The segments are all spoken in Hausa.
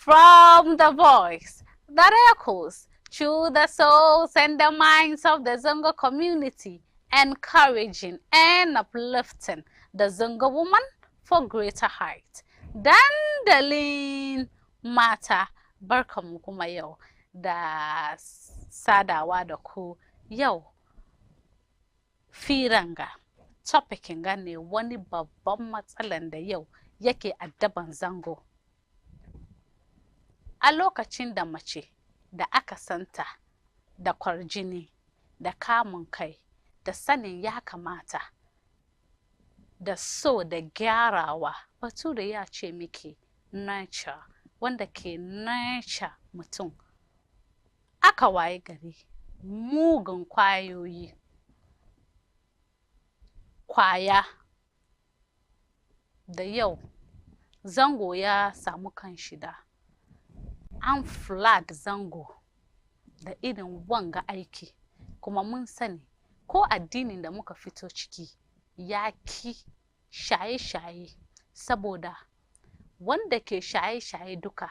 From the voice that echoes through the souls and the minds of the Zongo community, encouraging and uplifting the Zongo woman for greater height. Dandalin mata barkamu kuma yau da sadawa da ku yau firanga topicin gane wani babban matsalan da yau yake addaban zango. A lokacin da mace da aka santa da kwarjini da kamun kai da sanin ya kamata da so da gyarawa, bature ya ce miki nurture, wanda ke nurture mutum, aka waye gari mugun kwayoyi kwaya da yau zango ya samu kan shida an flood zango da irin wanga aiki, kuma mun sani ko addinin da muka fito ciki ya ki shaye-shaye, saboda wanda ke shaye-shaye duka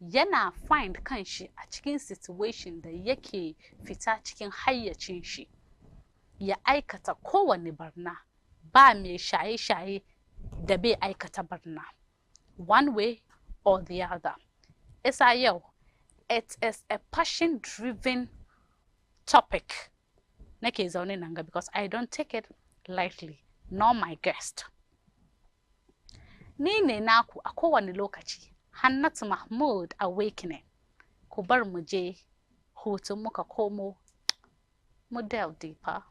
yana find kanshi a cikin situation da yake fita cikin hayyacin shi ya aikata kowane barna. Ba mai shaye-shaye da bai aikata barna one way or the other. Isa yau, it is a passion driven topic nake zaune nan ga, because I don't take it lightly, nor my guest. Ni ne naku a kowane lokaci, Hannatu Mahmud Awakening. Ku bar mu je hutun muka komo mu delve deeper.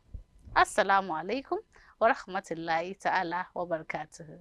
Assalamu alaikum wa rahmatullahi ta'ala wa barakatuhu.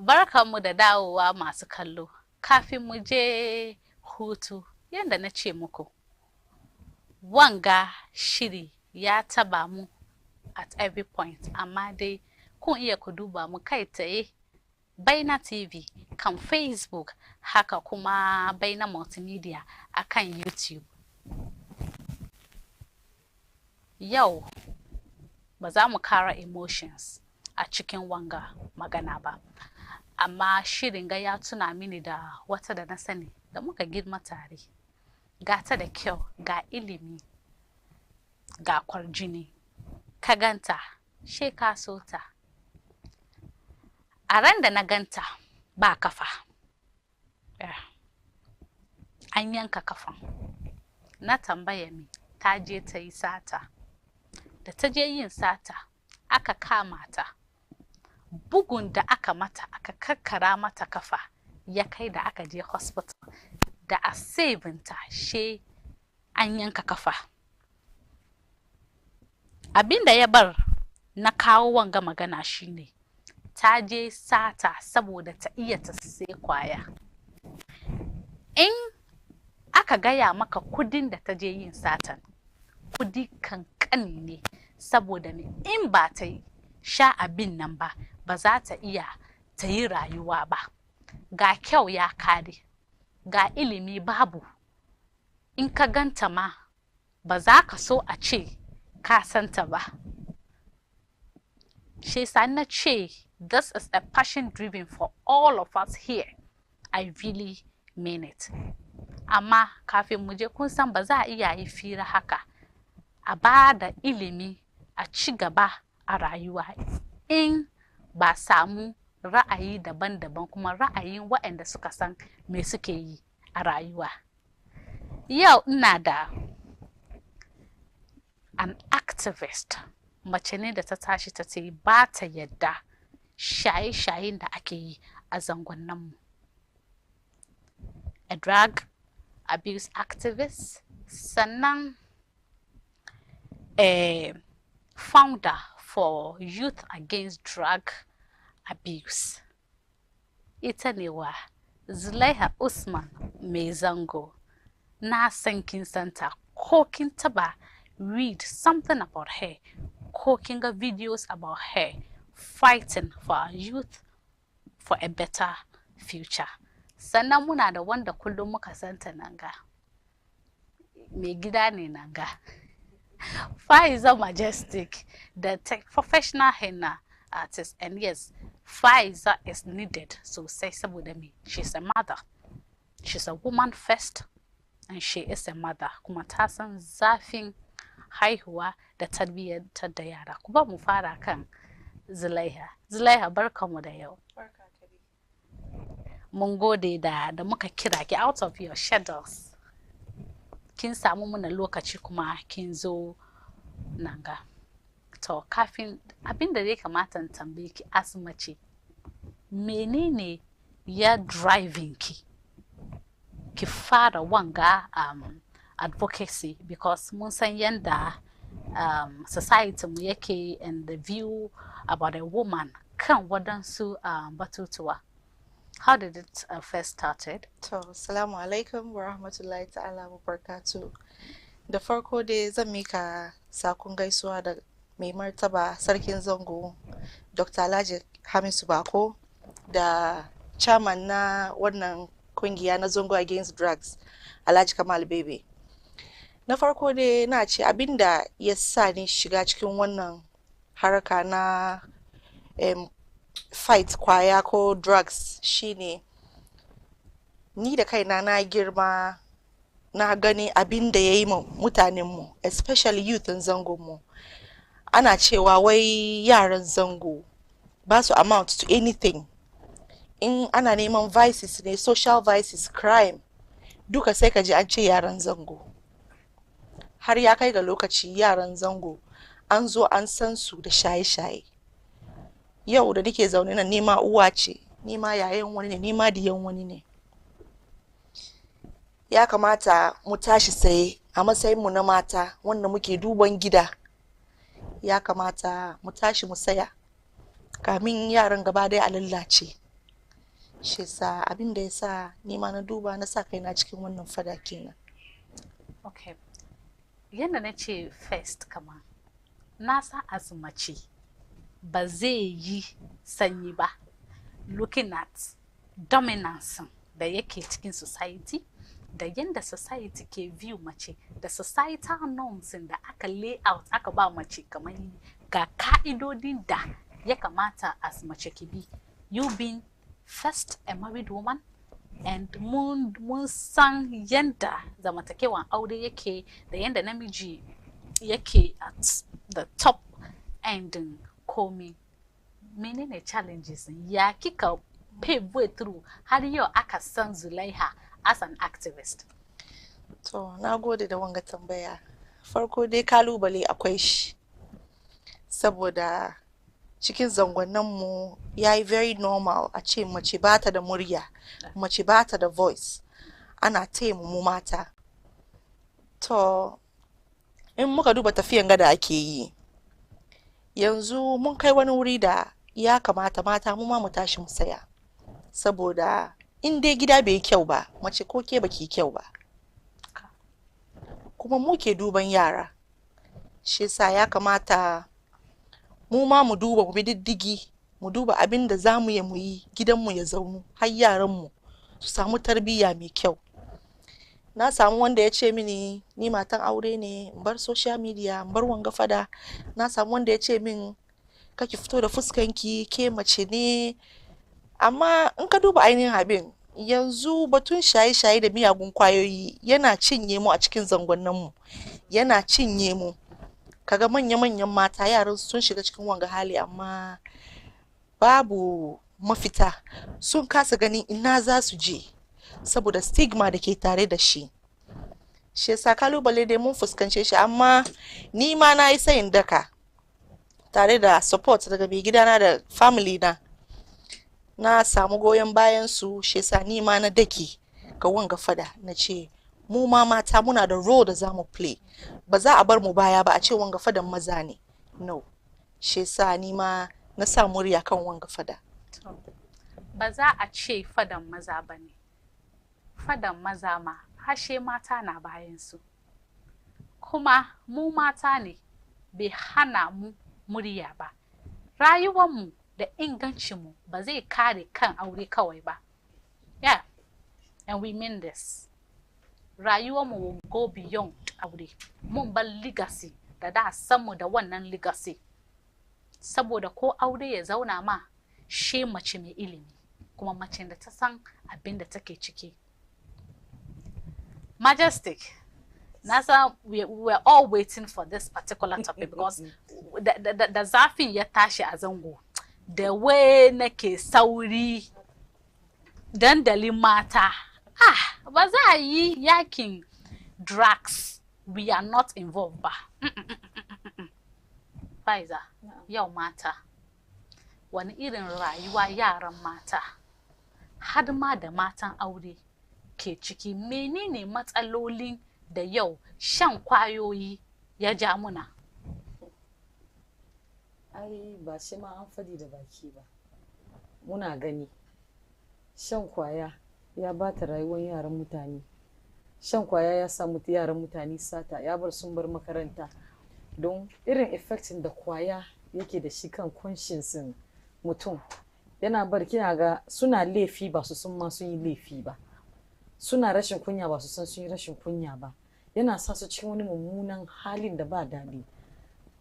Barkanmu da dawowa masu kallo. Kafin mu je hutu, yanda na ce muku, wanga shiri ya taba mu at every point, amma dai kun iya ku duba mu kai tsaye Baina TV kan Facebook, haka kuma Baina Multimedia akan YouTube. Yau ba za mu kara emotions a cikin wanga magana ba, amma shirin ga ya tuna mini da wata da na sani da muka girma tare, ga ta da kyau, ga ilimi, ga kwarjini, ka ganta she ka so ta. A ran da na ganta ba kafa, an yanka kafan, na tambaya me ta je ta yi sata. Da ta je yin sata aka kama ta, bugun da aka mata, aka kakkara mata kafa, ya kai da aka je hospital da a sabinta she an yanka kafa. Abinda ya bar na kawo wanga magana shine ta je sata saboda ta iya ta sai kwaya. In aka gaya maka kudin da ta je yin satan, kudi kankani ne, saboda ne in ba ta sha abin nan ba, ba za ta iya ta yi rayuwa ba. Ga kyau ya kare, ga ilimi babu, in ka ganta ma ba za ka so a ce ka santa ba. Shi yasa na ce this is a passion driven for all of us here. I really mean it. Amma kafin mu je, kun san ba za a iya yi fira haka a ba da ilimi a ci gaba a rayuwa in ba samu ra'ayi daban-daban, kuma ra'ayin waɗanda suka san me suke yi a rayuwa. Yau ina da an activist, mace ne da ta tashi ta ce ba ta yadda shaye-shayen da ake yi a zangonninmu. A drug abuse activist, sannan a founder for Youth Against Drug Abuse. Ita ne wa Zulaiha Usman mai zango. Na san kin santa, ko kin taba read something about her, ko kin ga videos about her fighting for our youth for a better future. Sannan muna da wanda kullum muka santa nan ga, mai gida ne nan ga. Faiza Majestic, the professional henna artist, and yes, Faiza is needed sosai saboda me, she's a mother, she's a woman first, and she is a mother, kuma ta san zafin haihuwa da tarbiyyantar da yara. Kuma mu fara kan Zulaiha. Zulaiha, barkamu da yau. Mun gode da muka kira ki out of your schedules. Kin samu muna lokaci kuma kin zo nan ga. To kafin abin da zai kamata in tambaye ki as mace, menene ya driving ki fara wanga advocacy, because mun san yanda society mu yake and the view about a woman kan wadansu batutuwa. How did it first started? To, assalamu alaikum wa rahmatullahi ta'ala wa barakatuh. Da farko dai zan mika sakon gaisuwa da mai martaba sarkin zango Dr. Alhaji Hamisu Bako da chairman na wannan kungiya na Zongo Against Drugs, Alhaji Kamal Bebe. Na farko dai na ce abinda ya sa ni shiga cikin wannan haraka na fight kwaya ko drugs shine ni da kaina na girma na gani abin da ya yi mutanenmu, especially youth zangonmu. Ana cewa wai yaran zango ba su amount to anything. In ana neman vices ne, social vices, crime, duka sai ka ji an ce yaran zango. Har ya kai ga lokaci yaran zango an zo an san su da shaye-shaye. Yau da nake zaune nan, nima uwa ce, nima yayan wani ne, nima diyan wani ne. Ya kamata mu tashi tsaye a matsayin mu na mata wanda muke duban gida. Ya kamata mu tashi mu saya kamin yaran gaba daya a lallace. Shi sa abin da ya sa nima na duba na sa kaina cikin wannan fada kenan. Okay. Yanda na ce first kama, na san azumaci ba zai yi sanyi ba looking at dominance da yake cikin society, da yanda society ke view mace, da societal norms da aka lay out aka ba mace kamar ga ka'idodin da ya kamata as mace ki bi. You being first a married woman, and mun san yanda zamantakewan aure yake da yanda namiji yake at the top end komi. Menene challenges ya kika pave way through har yau aka san Zulaiha as an activist? To, na gode da wanga tambaya. Farko dai kalubale akwai shi, saboda cikin zangonninmu ya yi very normal a ce mace ba ta da murya, mace ba ta da voice, ana taimu mu mata. To, in muka duba tafiyan gada ake yi, yanzu mun kai wani wuri da ya kamata mata mu ma mu tashi mu saya, saboda in dai gida bai kyau ba, mace ko ke baki kyau ba. Kuma mu ke duban yara, shi sa ya kamata mu ma mu duba, mu bi diddigi, mu duba abin da za mu yi gidanmu ya zaunu har yaranmu su samu tarbiyya mai kyau. Na samu wanda ya ce mini ni matan aure ne, in bar social media, in bar wanga fada. Na samu wanda ya ce min kaki fito da fuskanki, ke mace ne. Amma in ka duba ainihin abin, yanzu batun shaye-shaye da miyagun kwayoyi yana cinye mu a cikin zangonninmu, yana cinye mu. Kaga manya-manyan mata yaran sun shiga cikin wanga hali amma babu mafita, sun kasa ganin ina za su je saboda stigma da ke tare da shi. shi yasa kalubale dai mun fuskance shi, amma ni ma na yi sayin daka tare da support daga mai gidana da family na samu goyon bayan su, shi yasa ni ma na daki ga wanga fada na ce mu ma mata muna da role da za mu play, ba za a bar mu baya ba a ce wanga fadan maza ne, no. Shi yasa ni ma na sa murya kan wanga fada. Ba za a ce fadan maza ba ne, fadan maza ma hashe mata na bayan su, kuma mu mata ne bai hana mu murya ba. Rayuwarmu da ingancinmu ba zai kare kan aure kawai ba. Yeah, and we mean this. Rayuwarmu will go beyond aure. Mun bar legacy da da samu da wannan legacy. Saboda ko aure ya zauna ma, she mace mai ilimi, kuma mace da ta san abin da take ciki. Majestic, Nasa, we were all waiting for this particular topic because the zafin ya tashi a zango. The way nake sauri dandalin mata. Ba za a yi yakin drugs. We are not involved ba. Faiza, yau mata. Wani irin rayuwa yaran mata, har ma da matan aure ke ciki, menene matsalolin da yau shan kwayoyi ya ja muna? Ai ba shi ma an fadi da baki ba, muna gani shan kwaya ya bata rayuwar yaran mutane. Shan kwaya ya sa yaran mutane sata, ya bar sun bar makaranta, don irin effectin da kwaya yake da shi kan conscience mutum. Yana bar kina ga suna laifi ba su san ma sun yi laifi ba, suna rashin kunya ba su san sun yi rashin kunya ba, yana sa su cikin wani mummunan halin da ba daɗi.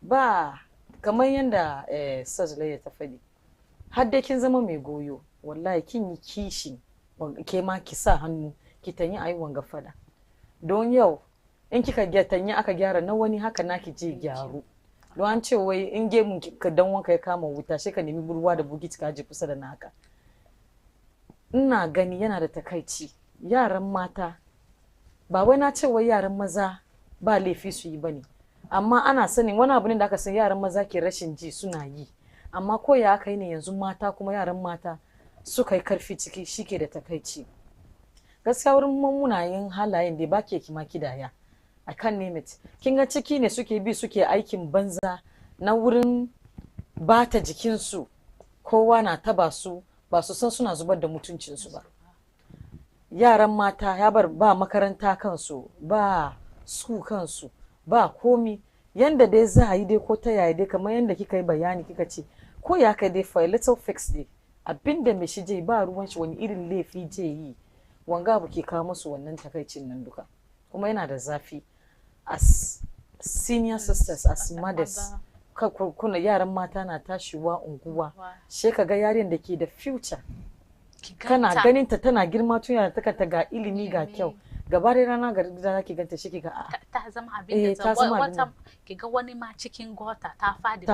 Ba kamar yadda Sazulaiya ta faɗi, har dai kin zama mai goyo, wallahi kin yi kishi ke ma ki sa hannu ki tanyi ayi wanga fada, don yau in kika tanyi aka gyara na wani, haka naki je gyaru. Don an ce wai in gemun ka dan wanka ya kama wuta sai ka nemi ruwa da bukiti ka je kusa da naka. Ina gani yana da takaici yaran mata, ba wai na ce wai yaran maza ba laifi su yi bane, amma ana sanin wani abu ne da aka san yaran maza ke rashin ji suna yi, amma ko ya aka yi ne yanzu mata kuma yaran mata suka yi karfi ciki, shike da takaici. Gaskiya wurin mummunayen halayen da ba ke kima kidaya, I can't name it. Kin ga ciki ne suke bi suke aikin banza na wurin bata jikinsu, kowa na taba su, ba su san suna zubar da mutuncinsu ba. Yaran mata ya bar ba makaranta kansu, ba su kansu, ba komi. Yanda dai za a yi dai ko ta yaya dai, kamar yanda kika yi bayani kika ce, ko ya kai dai for a little fix dai, abinda mai shi je ba ruwan shi wani irin laifi je yi, wanga abu ke kawo musu wannan takaicin nan duka. Kuma yana da zafi. As senior sisters, as mothers, kuna yaran mata na tashiwa unguwa, she ka ga yarin da ke da future, kana ganin ta tana girma tun yana ta ga ilimi ga kyau, gaba da rana ga da zaki ganta shi kiga ta zama abin da wata kiga wani ma cikin gota ta fadi,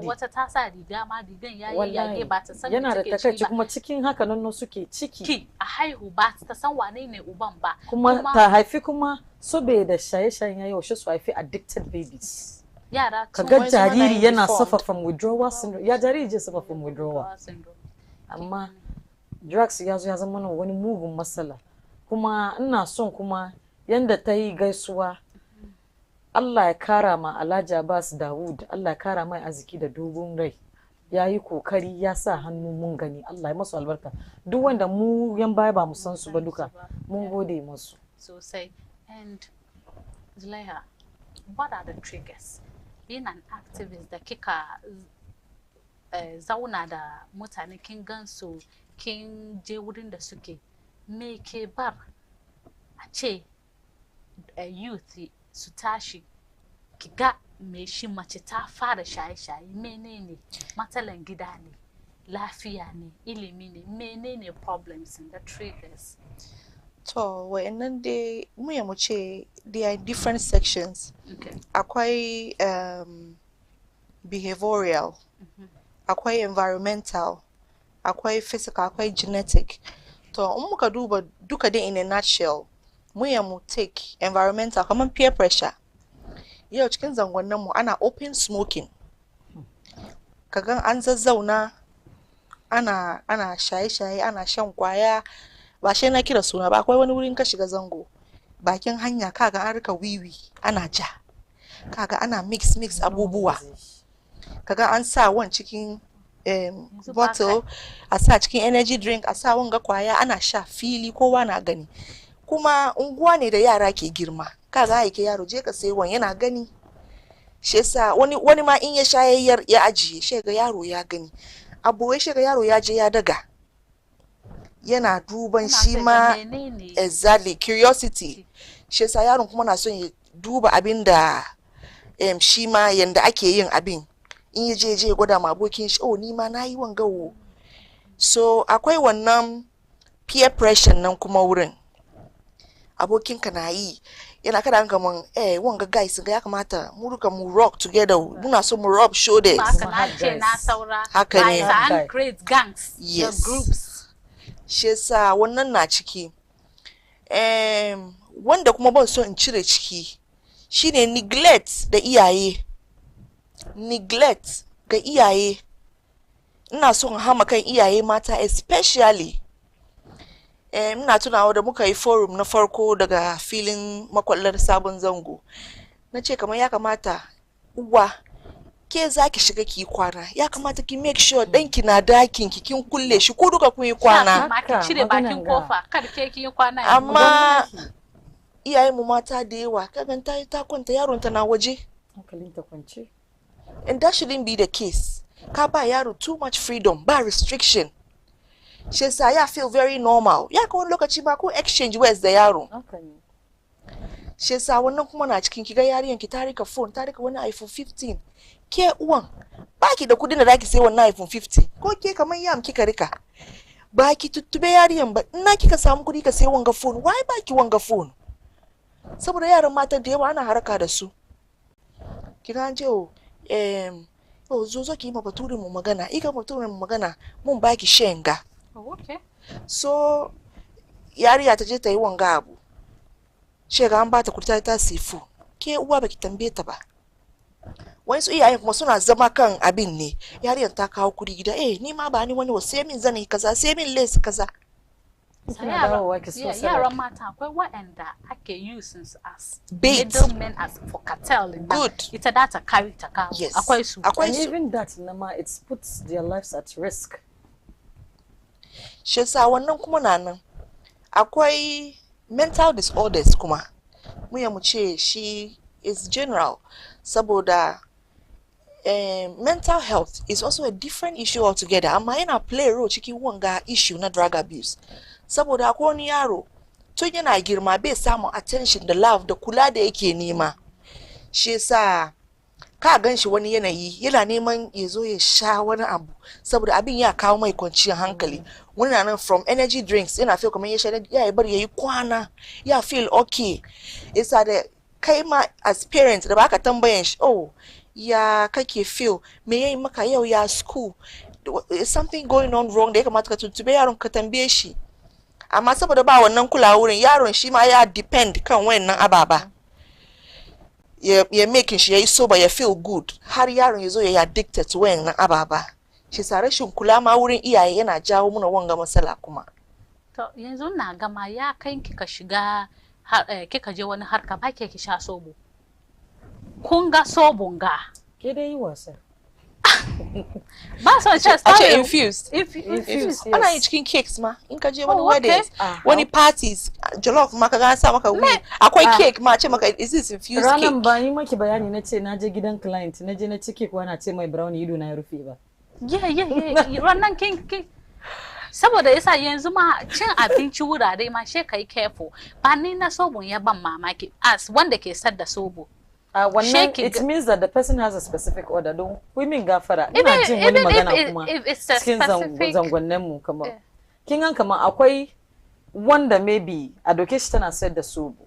wata ta sa riga ma rigan yayi yage ba ta san yana da takaici. Kuma cikin haka nan suke ciki a haihu ba ta san wane ne uban ba, kuma ta haifi kuma so bai da shaye-shayen ya yaushe su haifi addicted babies. Yara kaga jariri yana suffer from withdrawal syndrome, ya jariri je suffer from withdrawal. Amma drugs ya zo ya zama wani mugun matsala. Kuma ina son kuma yanda ta yi gaisuwa, Allah ya kara ma Alhaji Abbas Dawud, Allah ya kara mai arziki da dogon rai, ya yi kokari ya sa hannu mun gani, Allah ya masu albarka. Duk wanda mu yan baya ba mu san su ba duka, mun gode masu sosai. And Zulaiha, what are the triggers? Being an activist da kika zauna da mutane, kin gansu, kin je wurin da suke, me ke bar a ce youth su tashi ki ga me shi mace ta fara shaye-shaye? Menene matsalan gida ne, lafiya ne, ilimi ne, menene problems and the triggers? To wayannan dai mu ce they are in different sections. Okay. Akwai behavioral, akwai environmental, akwai physical, akwai genetic. To in muka duba duka dai in a nutshell, mu ya mu take environmental kaman peer pressure. Yau cikin zangonnan mu ana open smoking. Kagan an zazzauna ana shaye-shaye ana shan kwaya ba shi na kira suna ba akwai wani wurin ka shiga zango bakin hanya kaga an rika wiwi ana ja kaga ana mix abubuwa kaga an sa wan cikin bottle a sa cikin energy drink a sa wanga kwaya ana sha fili kowa na gani kuma unguwa ne da yara ke girma kaga yake yaro je ka sai wan yana gani shi yasa wani ma in ya sha ya ajiye shi ga yaro ya gani abuwai shi ga yaro ya je ya daga yana duban shi ma exactly curiosity shi yasa yaron kuma na son ya duba abin da shi ma yanda ake yin abin in ya je gwada ma abokin shi oh ni ma nayi wanga wo so akwai wannan peer pressure nan kuma wurin abokin ka na yi yana kada kaman wanga guys ga ya kamata mu duka mu rock together muna so mu rub shoulders haka ne and create gangs yes. groups shi yasa wannan na ciki wanda kuma ban so in cire ciki shine neglect da iyaye neglect ga iyaye ina son hama kan iyaye mata especially ina tunawa da muka yi forum na farko daga filin makwallar sabon zango na ce kamar ya kamata uwa ke zaki shiga ki kwana ya kamata ki make sure danki na dakin ki kin kulle shi ko duka kun yi kwana cire bakin kofa kada ke kin yi kwana amma iyaye mu mata da yawa kagan ta kwanta yaron ta na waje hankalin ta kwance and that shouldn't be the case ka ba yaro too much freedom ba restriction shi yasa ya feel very normal ya ka wani lokaci ba ko exchange words da yaro shi yasa wannan kuma na cikin kiga yariyan ki ta rika phone ta rika wani iPhone 15 ke uwan baki da kudin da zaki sai wannan iPhone 50 ko ke kaman yam kika rika baki tuttube yariyan ba ina kika samu kudi ka sai wanga phone why baki wanga phone saboda yaran mata da yawa ana haraka da su kina je zo ki ma baturin mu magana ika baturin mu magana mun baki shenga okay so yariya ta je ta yi wanga abu shega an bata kurta ta sifu ke uwa baki tambaye ta ba wani su iyayen kuma suna zama kan abin ne yariyan ta kawo kudi gida ni ma ba ni wani wa sai min zani kaza sai min lace kaza yaran mata akwai waɗanda ake using as bait middlemen as for cartel good ita da ta carry ta kawo akwai su and even that nama it puts their lives at risk shi yasa wannan kuma na nan akwai mental disorders kuma mu ce shi is general saboda mental health is also a different issue altogether amma yana play role cikin wanga issue na drug abuse saboda akwai wani yaro tun yana girma bai samun attention da love da kula da yake nema shi yasa ka gan shi wani yanayi yana neman ya zo ya sha wani abu saboda abin ya kawo mai kwanciyar hankali wani na nan from energy drinks yana feel kamar ya sha ya bar ya yi kwana ya feel okay yasa da kai ma as parents da baka tambayan shi ya kake feel me yayi maka yau ya school is something going on wrong da ya kamata ka tuntube yaron ka tambaye shi amma saboda ba wannan kulawa wurin yaron shi ma ya depend kan wayannan ababa ya making shi yayi sober ya feel good har yaron yazo ya addicted to wayannan ababa shi sa rashin kula ma wurin iyaye yana jawo muna wanga matsala kuma to yanzu na gama ya kai kika shiga kika je wani harka ba ke ki sha sobo kun ga sobon ga ke dai yi wasa ba so just infused infused ana yi cikin cakes ma in ka je wani weddings wani parties jollof ma ka ga sa maka akwai cake ma ce maka is this infused cake ranan ba ni maki bayani nace na je gidan client na je na cike ko ana ce mai brownie ido na ya rufe ba ranan kin saboda yasa yanzu ma cin abinci wurare ma she kai careful ba ni na sobon ya ban mamaki as wanda ke sadda sobo wannan it means that the person has a specific order don women gafara ina jin wani magana kuma cikin zangonnin mu kamar kin gan kamar akwai wanda maybe a doke shi tana sayar da sobo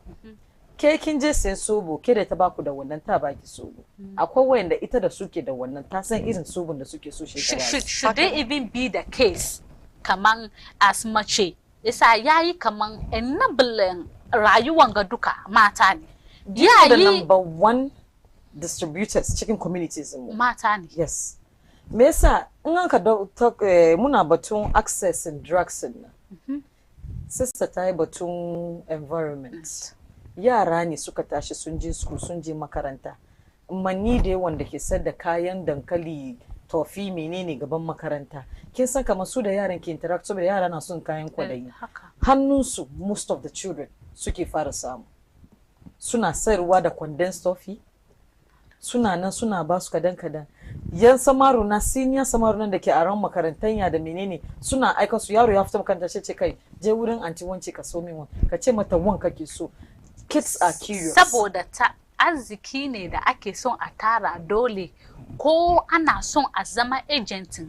ke kin je sayan sobo ke da ta baku da wannan ta baki sobo akwai wanda ita da suke da wannan ta san irin sobon da suke so shekara should they even be the case kaman as mace yasa yayi kaman enabling rayuwan ga duka mata ne. The number one distributors cikin communities mu. Mata ne. Yes. Me yasa in an ka muna batun access in drugs din. Sister ta yi batun environment. Yara ne suka tashi sun je school sun je makaranta. Mani da wanda ke sayar da kayan dankali tofi menene gaban makaranta. Kin san kamar su da yaran ke interact saboda yara na son kayan kwadayi. Hannunsu most of the children suke fara samu. Suna sayarwa da condensed toffee. Suna nan suna ba su kadan yan samaru na senior samaru nan da ke a ran makarantan ya da menene suna aika su yaro ya fita makaranta sai ce kai je wurin anti wance ka so min wan ka ce mata wan kake so. Kids are curious saboda ta arziki ne da ake son a tara dole ko ana son a zama agent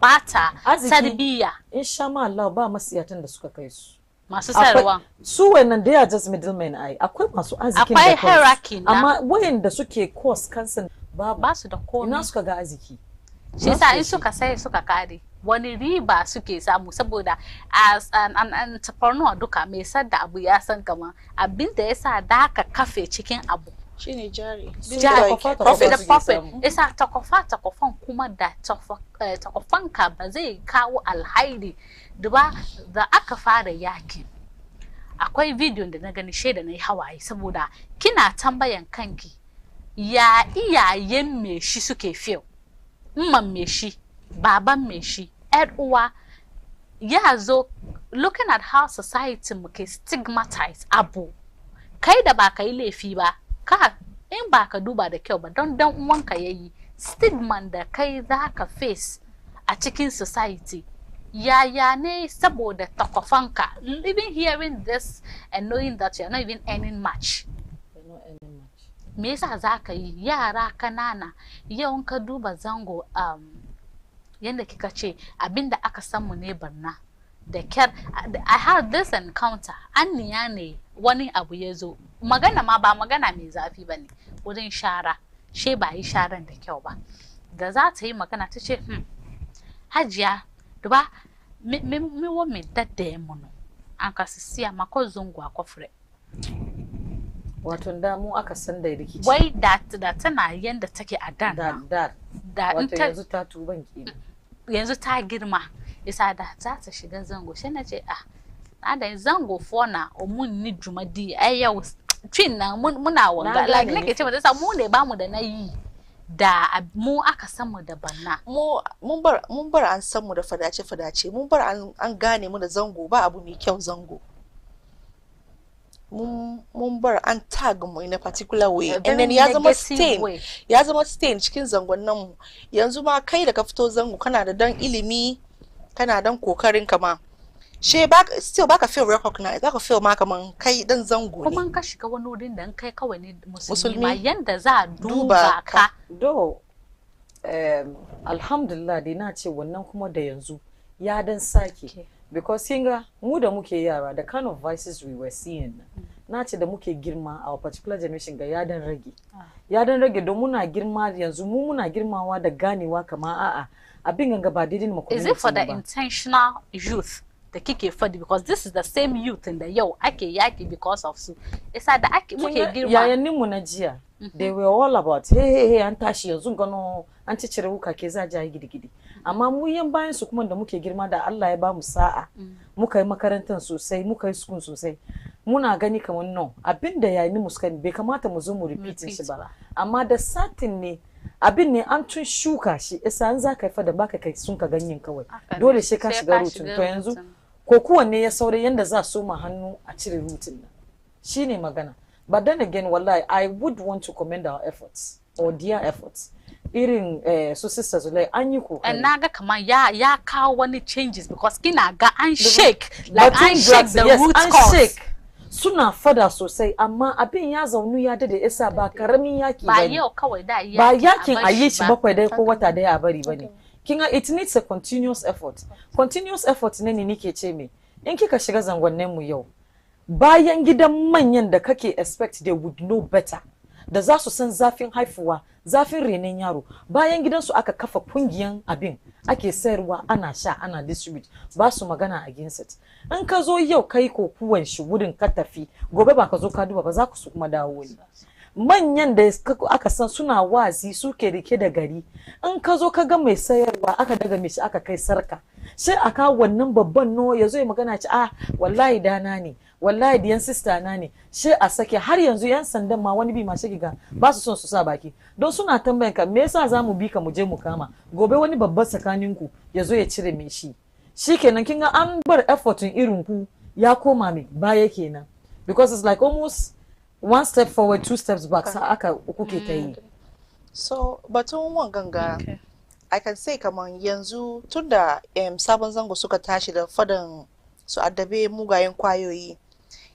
bata tarbiya insha Allah ba masiyatan da suka kai su masu sayarwa su wannan they are just middlemen akwai masu arzikin akwai hierarchy na amma wayanda suke course kansan ba su da komai ina suka ga arziki shi yasa in suka sai suka kare wani riba suke samu saboda as an entrepreneur duka mai sadda abu ya san kama abin da yasa da ka kafe cikin abu shine jari profit isa takofan kuma da takofanka ba zai kawo alhairi da aka fara yakin akwai video da na gani shaida na yi hawaye saboda kina tambayan kanki ya iyayen me shi suke feel umman me shi baban me shi yar uwa ya zo looking at how society mu ke stigmatize abu kai da ba ka yi laifi ba ka in ba ka duba da kyau ba don dan uwanka yayi stigma da kai za ka face a cikin society yaya ne saboda takofanka even hearing this and knowing that you're not even earning much me yasa za ka yi yara kanana yawan ka duba zango yanda kika ce abinda aka samu ne barna da kyar I had this encounter anniya ne wani abu ya zo magana ma ba magana mai zafi ba ne wurin shara she ba yi sharan da kyau ba da za ta yi magana ta ce hajiya duba mi wo mi dadda mu no an ka sisiya mako zungu akofre wato da mu aka san da rikici wai da tana yanda take a dan da wato yanzu ta tuban ki yanzu ta girma isa da za ta shiga zango sai na ce na da zango fona omun ni jumadi ai yau twin na muna wanga like nake ce mata mu ne bamu da nayi da mu aka san mu da banna mun bar an san mu da fadace mun bar an gane mu da zango ba abu mai kyau zango mun bar an tag mu in a particular way and then ya zama stain cikin zangon nan mu yanzu ma kai da ka fito zango kana da dan ilimi kana dan kokarin kama she still baka feel recognized baka feel ma kaman kai dan zango ne kuma ka shiga wani wurin da kai kawai ne musulmi ma yanda za a duba ka do alhamdulillah dai na ce wannan kuma da yanzu ya dan sake because kinga mu da muke yara the kind of vices we were seeing na ce da muke girma our particular generation ga ya dan rage don muna girma yanzu mu muna girmawa da ganewa kama a'a abin ganga ba daidai mu is it for the intentional youth da kike fadi because this is the same youth in the yau ake yaki because of su isa da ake muke girma yayannin mu na jiya they were all about hey an tashi yanzu gano an ci cire wuka ke za ja gidi amma mu yan bayan su kuma da muke girma da Allah ya ba mu sa'a muka yi makarantar sosai muka yi school sosai muna gani kamar no abinda yayin mu suka bai kamata mu zo mu repeat shi ba amma da satin ne abin ne an tun shuka shi isa an zaka fa da baka kai sun ka ganyen kawai dole sai ka shiga rutun to yanzu ko kowanne ya saurayi yanda za su ma hannu a cire rutun nan shine magana but then again wallahi I would want to commend our efforts or their efforts irin su sisters like an yi kokari naga kamar ya kawo wani changes because kina ga an shake like an shake the root cause suna fada sosai amma abin ya zaunu ya dade isa ba karamin yaki ba yau kawai da yaki ba yakin a yi shi bakwai dai ko wata dai a bari bane kinga it needs a continuous effort ne nike ce me in kika shiga zangonnin mu yau bayan gidan manyan da kake expect they would know better da za su san zafin haifuwa, zafin renon yaro. Bayan gidansu aka kafa kungiyan abin ake sayarwa, ana sha, ana distribute, ba su magana against it. In ka zo yau kai kokuwan shi wurin ka tafi, gobe ba ka zo ka duba ba, za ku su kuma dawo ne. Manyan da aka san suna wazi suke rike da gari, in ka zo ka ga mai sayarwa aka daga mai shi aka kai sarka, sai aka wannan babban no ya zo ya magana ci wallahi dana ne, wallahi diyan sista na ne, sai a sake. Har yanzu yan sandan ma wani bi ma shi ga ba su son su sa baki, don suna tambayan ka me yasa za mu bi ka mu je mu kama, gobe wani babban tsakanin ku ya zo ya cire mai shi, shikenan kin ga an bar effortin irin ku ya koma mai baya kenan, because it's like almost one step forward, two steps back. Sa aka kuke ta yi. So batun wanganga, I can say kaman yanzu tunda sabon zango suka tashi da fadan su addabe mugayen kwayoyi,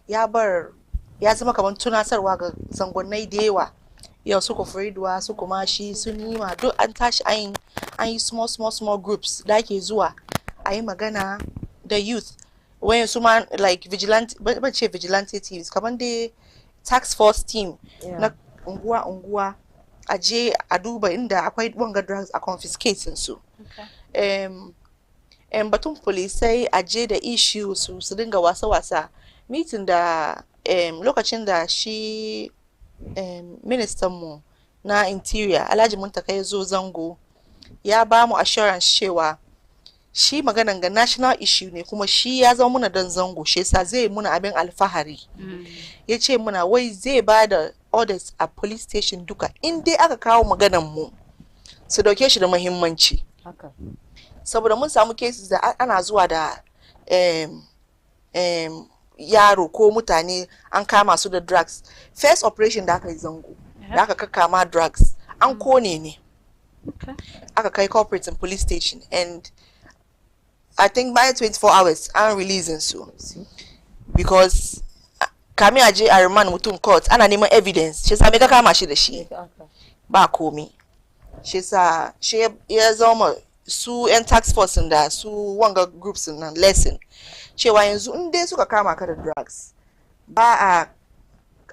ya zama kaman tunasarwa ga zangonnai da yawa. Yau suka Furiduwa, su Kumashi, su Nima, duk an tashi an yi small groups da ake zuwa a yi magana da youth. Wayan su ma like vigilante, ban ce vigilante teams, kaman dai tax force team na unguwa a je a duba inda akwai wanga drugs a confiscating su. Batun polisai a je da issue su dinga wasa meeting da lokacin da shi ministan mu na interior Alhaji Muntaka ya zo zango, ya ba mu assurance cewa shi maganan ga national issue ne, kuma shi ya zama muna dan zango, shi yasa zai muna abin alfahari. Ya ce muna wai zai ba da orders a police station duka in dai aka kawo maganan mu su dauke shi da muhimmanci. Saboda mun samu cases da ana zuwa da yaro ko mutane an kama su da drugs. First operation da aka yi zango, da aka kama drugs, an kone ne. Aka kai corporate and police station, and I think by 24 hours I'm releasing su, because kami aje a remand mutum court ana neman evidence, shi sa me ka kama shi da shi ba komi. Shi sa shi ya zama su yan tax force da su wanga groups nan lesson cewa yanzu in dai suka kama ka da drugs, ba a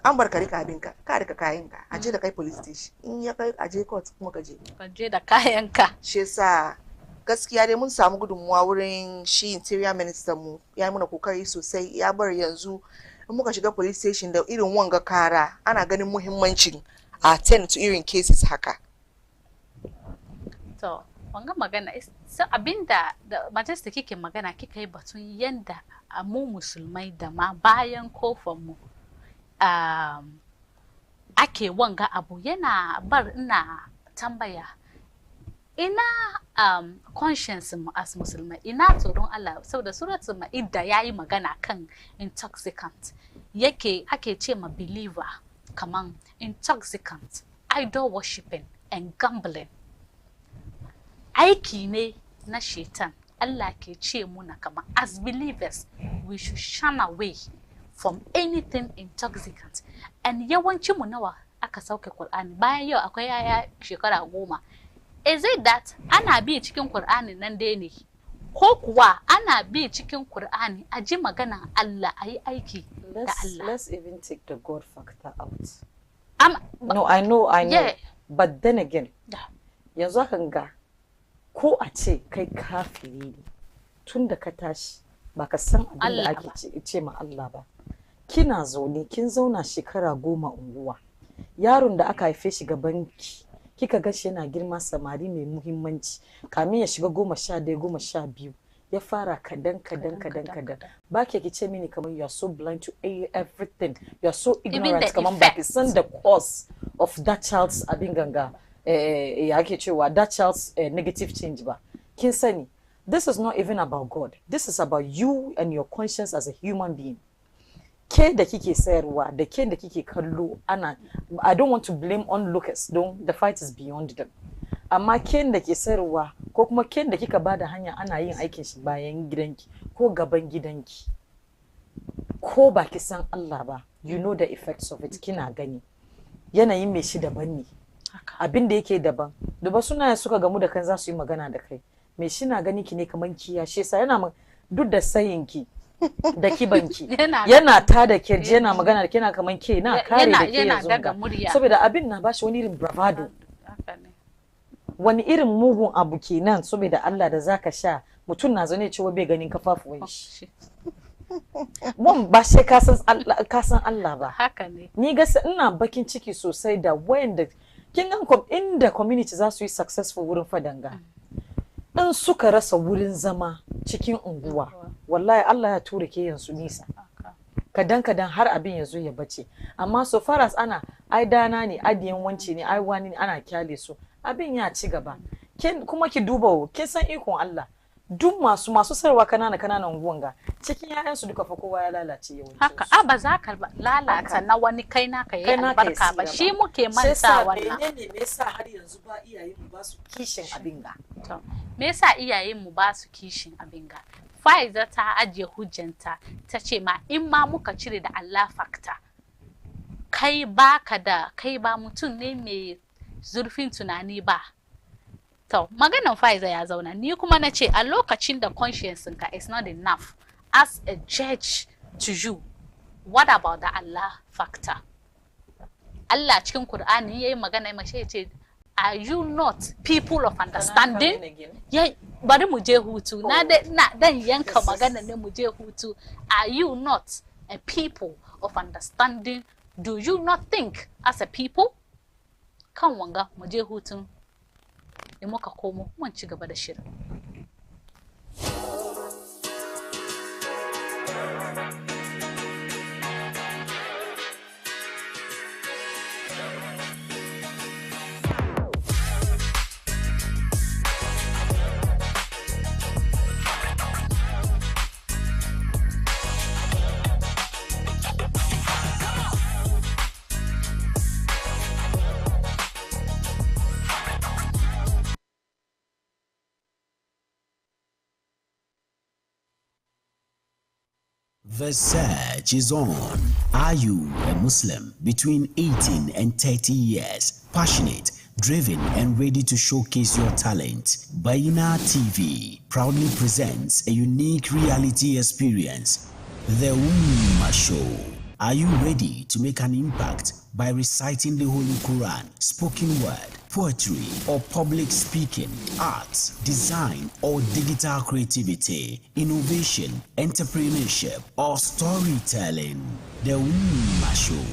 an bar ka rika abinka, ka rika kayanka, aje da kai police station, in ya kai aje court kuma ka je da kayanka. Shi sa gaskiya dai mun samu gudunmuwa wurin shi interior minister mu, ya yi muna kokari sosai. Ya bar yanzu in muka shiga police station da irin wanga kara ana ganin muhimmancin a attend to irin cases haka. To wanga magana so abinda da majalisa kike magana kika yi batun yanda mu musulmai da ma bayan kofar mu ake wanga abu, yana bar ina tambaya ina conscience mu as musulmai, ina tsoron Allah. saboda suratul Ma'ida yayi magana kan intoxicant, ake ce ma believer kaman intoxicant, idol worshiping and gambling aiki ne na shaitan. Allah ke ce muna kaman as believers we should shun away from anything intoxicant. And yawanci mu nawa aka sauke Qur'ani bayan yau akwai yaya shekara 10. Is it that ana bi cikin Qur'ani nan dai ne, ko kuwa ana bi cikin Qur'ani a ji maganan Allah a yi aiki da Allah? Let's even take the God factor out. No, I know. Yeah. But then again, yanzu hakan ga ko a ce kai kafiri ne tun da ka tashi baka san abin da ake ce ma Allah ba, kina zaune kin zauna shekara 10 unguwa, yaron da aka haife shi gabanki kika ga shi yana girma, samari mai muhimmanci, kamin ya shiga 11 12 ya fara kadan ba ke ki ce mini kamar you are so blind to everything, you are so ignorant kamar ba ki san the cause of that child's abin ganga ya ake cewa that child's negative change ba. Kin sani this is not even about God, this is about you and your conscience as a human being. Ke da kike sayarwa da ke da kike kallo ana, I don't want to blame onlookers, don the fight is beyond them, amma ke da ke sayarwa ko kuma ke da kika bada hanya ana yin aikin shi bayan gidanki ko gaban gidanki, ko ba ki san Allah ba, you know the effects of it, kina gani yanayin mai shi daban ne, abin da yake daban. Duba suna suka gamu da kan za su yi magana da kai, mai shi na gani ki ne kaman kiya, shi yasa yana duk da sayinki da kibanki yana ta da kirji yana magana da kina kaman ke na kare da ke yanzu saboda abin na bashi wani irin bravado wani irin mugun abu kenan saboda Allah da zaka sha mutum na zane cewa bai ganin kafafuwan shi mun ba sai ka san Allah ba haka ne ni gaskiya ina bakin ciki sosai da wayanda kin ga inda community za su yi successful wurin fadanga in suka rasa wurin zama cikin unguwa wallahi Allah ya tura ke yansu nisa kadan har abin ya zo ya bace amma so far as ana ai dana ne adiyan wance ne ai wani ne ana kyale su abin ya ci gaba kuma ki duba kin san ikon Allah duk masu sarwa kananan unguwan ga cikin yayansu duka fa kowa ya lalace yawanci haka ba za ka lalata na wani kai naka yayi albarka ba shi muke manta wannan menene me yasa har yanzu ba iyayen mu ba su kishin abin ga to me yasa iyayen mu ba su kishin abin ga Faiza ta ajiye hujjanta ta ce ma in ma muka cire da Allah fakta kai ba mutum ne mai zurfin tunani ba to maganan Faiza ya zauna ni kuma na ce a lokacin da conscience ka is not enough as a judge to you what about the Allah factor Allah cikin Qur'ani yayi magana mai ce are you not people of understanding bari mu je hutu na dan yanka magana ne mu je hutu are you not a people of understanding do you not think as a people kan wanga mu je hutun in muka komo mun ci gaba da shirin The search is on. Are you a Muslim between 18 and 30 years, passionate, driven and ready to showcase your talent? Baina TV proudly presents a unique reality experience, The Ummah Show. Are you ready to make an impact by reciting the Holy Quran, spoken word, poetry or public speaking, arts, design or digital creativity, innovation, entrepreneurship or storytelling? The Ummah Show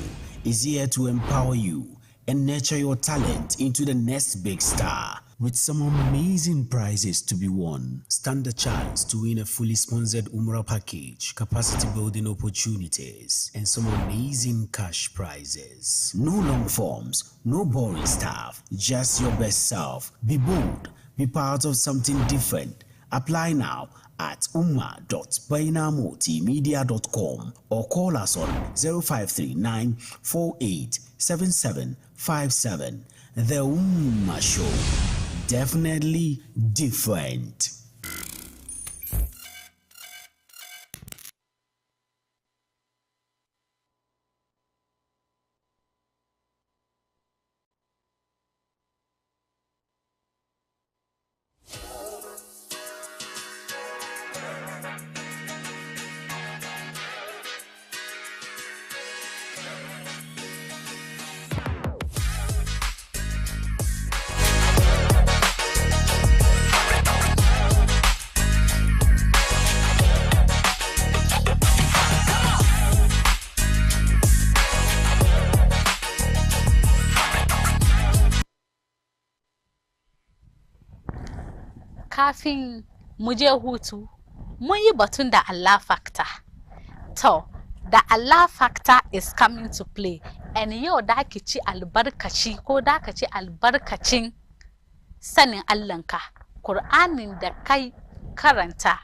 is here to empower you and nurture your talent into the next big star. With some amazing prizes to be won, stand a chance to win a fully sponsored Umrah package, capacity building opportunities, and some amazing cash prizes. No long forms, no boring stuff, just your best self. Be bold, be part of something different. Apply now at umma.bainamultimedia.com or call us on 0539 487757. The Ummah Show. Definitely different. kafin mu je hutu mun yi batun da Allah factor. To, the Allah factor is coming to play. And yau da ki ci albarkaci ko da ka ci albarkacin sanin Allahnka, Qur'anin da kai karanta,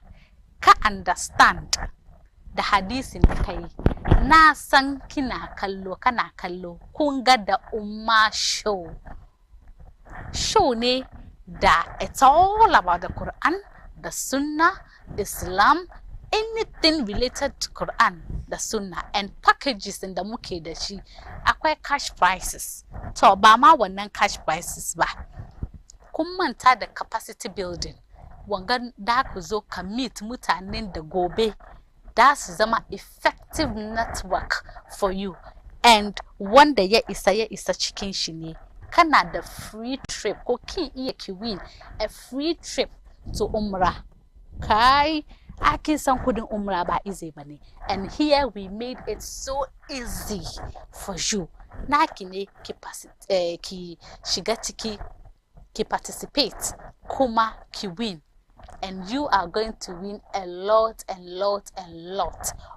ka understand da hadisin da kai. Na san kina kallo, kana kallo, kun ga da Ummah Show. Show ne da it's all about the Quran, the Sunnah, Islam, anything related to Quran, the Sunnah, and packages in da muke da shi. Akwai cash prices. To ba ma wannan cash prices ba. Kun manta da capacity building. Wanga da ku zo ka meet mutanen da gobe da su zama effective network for you, and wanda ya isa cikin shi ne kana da free trip ko kin iya ki win a free trip to umrah. Kai ake san kudin umrah ba easy bane, and here we made it so easy for you. Naki ne ki shiga ciki ki participate kuma ki win, and you are going to win a lot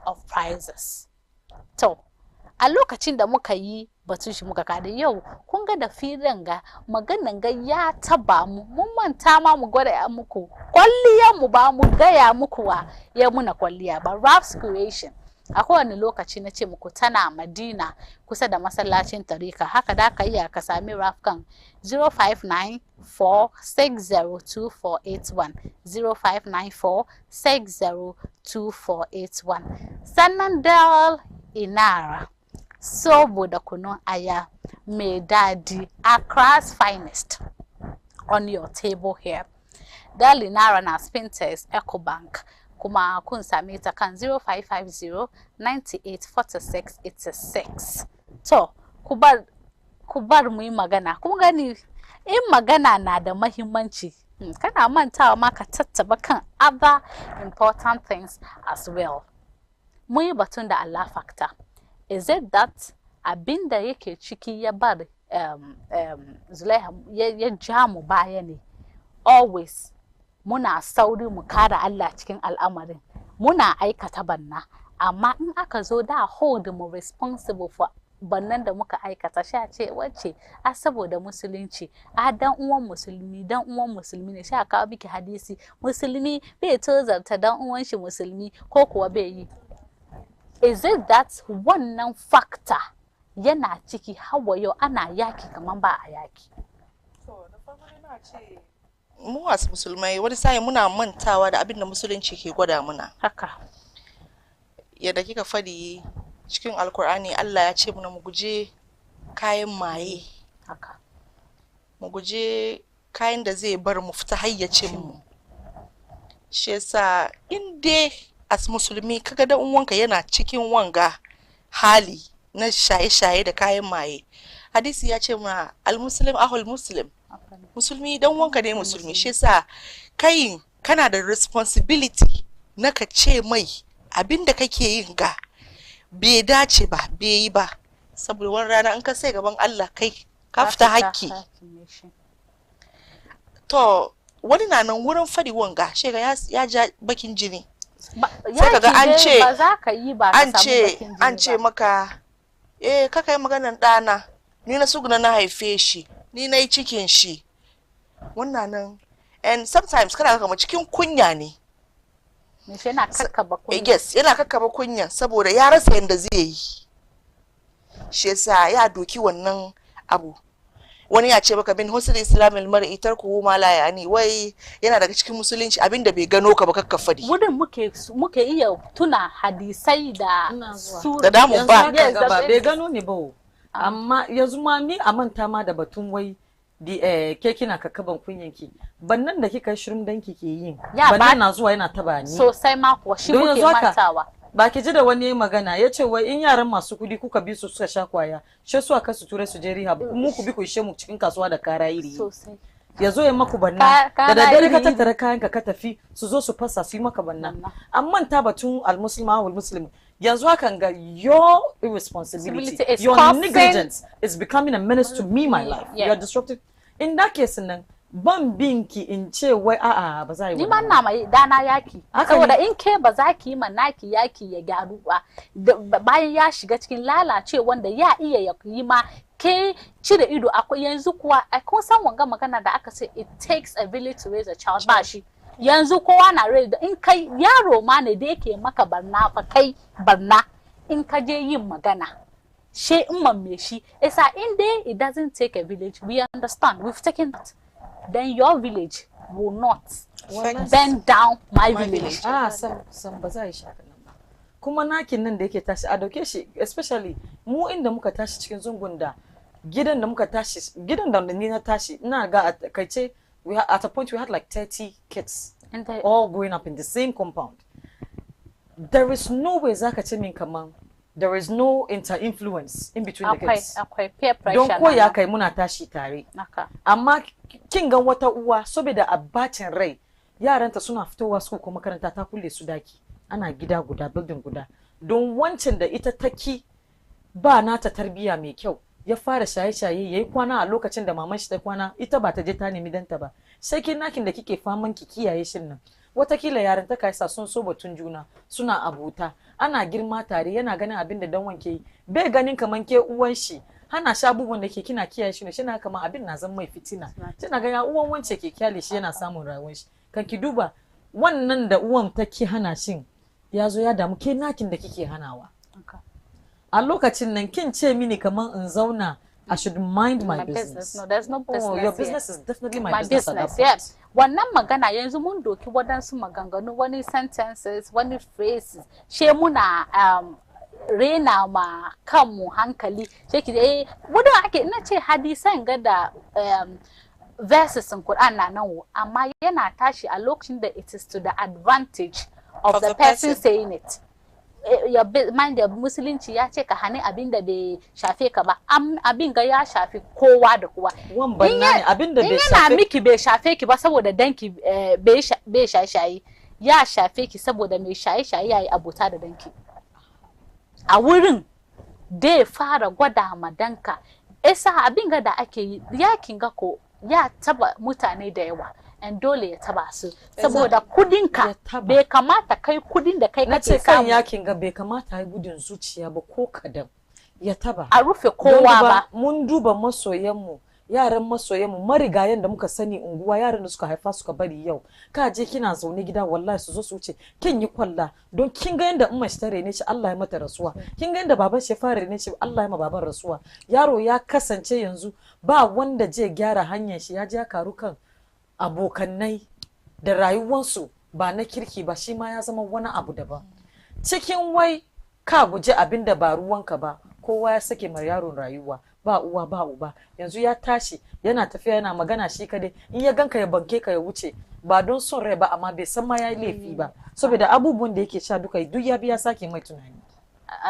of prizes. To a lokacin da muka yi batun shi muka kada yau kun ga da filin ga maganan ga ya taba mu, mun manta ma mu gwada muku kwalliyan mu ba mu gaya muku wa ya muna kwalliya ba. Raf's creation a kowane lokaci na ce muku tana Madina kusa da masallacin tarika, haka da ka iya ka sami Raf kan 0594602481 0594602481. Sannan dal inara saboda kunun aya mai dadi, Accra's finest on your table here. Dal inara na Spintex Ecobank, kuma kun same ta kan 0550-984686. To ku bar mu yi magana. Kun gani in magana na da mahimmanci, kana mantawa ma ka tattaba kan other important things as well. Mun yi batun da Allah factor. Is it that abinda yake ciki ya bar Zulaiha ya ja mu baya ne? Always muna sauri mu kara Allah cikin al'amarin, muna aikata banna, amma in aka zo da hold mu responsible for bannan da muka aikata, sha ce wacce a saboda musulunci, a dan uwan musulmi ne, sha kawo biki hadisi musulmi bai tozarta dan uwan shi musulmi ko kuwa bai yi. Is it that wannan factor yana ciki hawa yau ana yaki kaman ba a yaki? Mu wasu musulmai wani sai muna mantawa da abin da musulunci ke gwada muna. Haka yadda kika fadi cikin alkur'ani Allah ya ce muna mu guje kayan maye, haka mu guje kayan da zai bar mu fita hayyacin mu. Shi yasa in dai as musulmi kaga da uwanka yana cikin wanga hali na shaye-shaye da kayan maye, hadisi ya ce muna al-muslim ahul muslim, musulmi dan wanka ne musulmi. Shi yasa kai kana da responsibility na ka ce mai abinda kake yin ga bai dace ba, bai yi ba, saboda wani rana in ka sai gaban Allah kai ka fita hakki. To wani na nan wurin fadi wanga shega ya ja bakin jini, sai kaga an ce ba za ka yi ba, an ce maka kaka yi maganan dana, ni na suguna na haife shi, ni na yi cikin shi. Wannan nan, and sometimes kana kama cikin kunya ne. Yana kakkaba kunya. Yes, yana kakkaba kunya saboda ya rasa yanda zai yi. Shi yasa ya doki wannan abu. Wani ya ce maka bin husnul islamil mar'i tarkuhu ma la yani, wai yana daga cikin musulunci abinda bai gano ka ba kakka fadi. Wurin muke iya tuna hadisai da su da damu ba. Bai gano ne ba. Amma yanzu ma ni a manta ma da batun wai ke kina kakkaban kunyanki, bannan da kika shirin danki ke yin bannan na zuwa yana taba ni sosai ma kuwa shi muke mantawa. Ba ki ji da wani magana ya ce wai in yaran masu kudi kuka bi su suka sha kwaya she su aka su ture su je rehab, mu ku bi ku ishe mu cikin kasuwa da kara iri sosai, ya zo ya maku banna da daddare ka tattara kayanka ka tafi su zo su fasa su yi maka banna. An manta batun al-muslima wal muslim. Yanzu hakan ga your irresponsibility, your negligence is becoming a menace to me, my life. You are disruptive. In that case nan ban binki in ce wai a'a ba za yi. Ni ma na mai dana yaki. Saboda in ke ba za ki yi manaki yaki ya gyaru ba, bayan ya shiga cikin lalace wanda ya iya ya yi ma ke cire ido. Akwai yanzu kuwa kun san wanga magana da aka ce it takes a village to raise a child. Ba shi yanzu kowa na raise, in kai yaro ma ne da yake maka barna fa kai barna in ka je yin magana she in mamme shi isa in dai it doesn't take a village, we understand, we've taken that, then your village will not bend down my village. Sam ba za yi shaka nan ba. Kuma nakin nan da yake tashi a dauke shi, especially mu inda muka tashi cikin zungun da gidan da muka tashi, gidan da ni na tashi ina ga kai ce at a point we had like 30 kids all growing up in the same compound. there is no way zaka ce min kaman there is no inter-influence in between the kids. Akwai peer pressure. Don ko ya kai muna tashi tare. Amma kin ga wata uwa saboda a bacin rai yaranta suna fitowa su ko makaranta ta kulle su daki. Ana gida guda building guda. Don wancan da ita taki ba nata tarbiya mai kyau. Ya fara shaye-shaye yayi kwana a lokacin da maman shi ta kwana ita ba ta je ta nemi danta ba. Sai kin nakin da kike faman ki kiyaye shin nan. Watakila yaran ta kai sa sun so batun juna suna abuta ana girma tare yana ganin abin da dan wanke yi bai ganin kaman ke uwan shi hana sha abubuwan da ke kina kiyaye shi ne shi na kaman abin na zan mai fitina kina ga ya uwan wance ke kyale shi yana samun rayuwar shi kan ki duba wannan da uwan ta ki hana shin ya zo ya damu ke nakin da kike hanawa a lokacin nan kin ce mini kaman in zauna I should mind my business. No, there's no business. Oh, your business is definitely my business. Yes. Wannan magana yanzu mun doki wadansu maganganu wani sentences, wani phrases. She muna rena ma kanmu hankali. She ki wadda ake ina ce hadisan ga da verses in Quran na nan amma yana tashi a lokacin da it is to the advantage of the person saying it. Ya mind da musulunci ya ce ka hani abin da bai shafe ka ba abin ga ya shafi kowa da kowa ne abin da bai shafe yana miki bai shafe ki ba saboda danki bai shaye ya shafe ki saboda mai shaye yayi abota da danki a wurin dai fara gwada ma danka esa abin ga da ake yi ya kinga ko ya taba mutane da yawa and dole ya taba su saboda kudinka bai kamata kai kudin da kai kake samu kan yakin ga bai kamata ai gudun zuciya ba ko kadan ya taba a rufe kowa ba mun duba masoyanmu yaran masoyanmu marigayen da muka sani unguwa yaran da suka haifa suka bari yau ka je kina zaune gida wallahi su zo su wuce kin yi kwalla don kin ga yanda umma shi tare ne shi Allah ya mata rasuwa kin ga yanda baban shi fara ne shi Allah ya ma baban rasuwa yaro ya kasance yanzu ba wanda je gyara hanyar shi ya je ya karu kan abokannai da rayuwansu ba na kirki ba shi ma ya zama wani abu daban cikin wai ka guji abin da ba ruwanka ba kowa ya sake ma yaron rayuwa ba uwa ba uba yanzu ya tashi yana tafiya yana magana shi kadai in ya ganka ya banke ka ya wuce ba don son rai ba amma bai san ma yayi laifi ba saboda abubuwan da yake sha duka duk ya biya sake mai tunani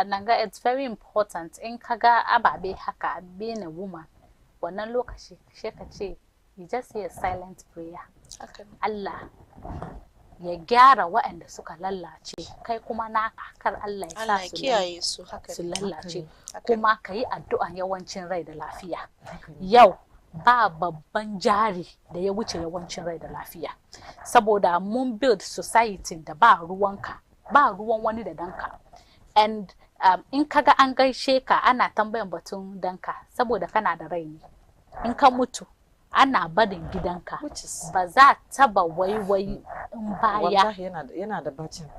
nanga it's very important in kaga ababe haka being a woman wannan lokaci she ka ce you just say a silent prayer Allah ya gyara waɗanda suka lallace kai kuma naka kar Allah ya sa su kiyaye su su lallace kuma kayi addu'a yawancin rai da lafiya yau ba babban jari da ya wuce yawancin rai da lafiya saboda mun build society da ba ruwanka ba ruwan wani da danka and in kaga an gaishe ka ana tambayan batun danka saboda kana da rai ne in ka mutu ana barin gidanka ba za taba waiwai in baya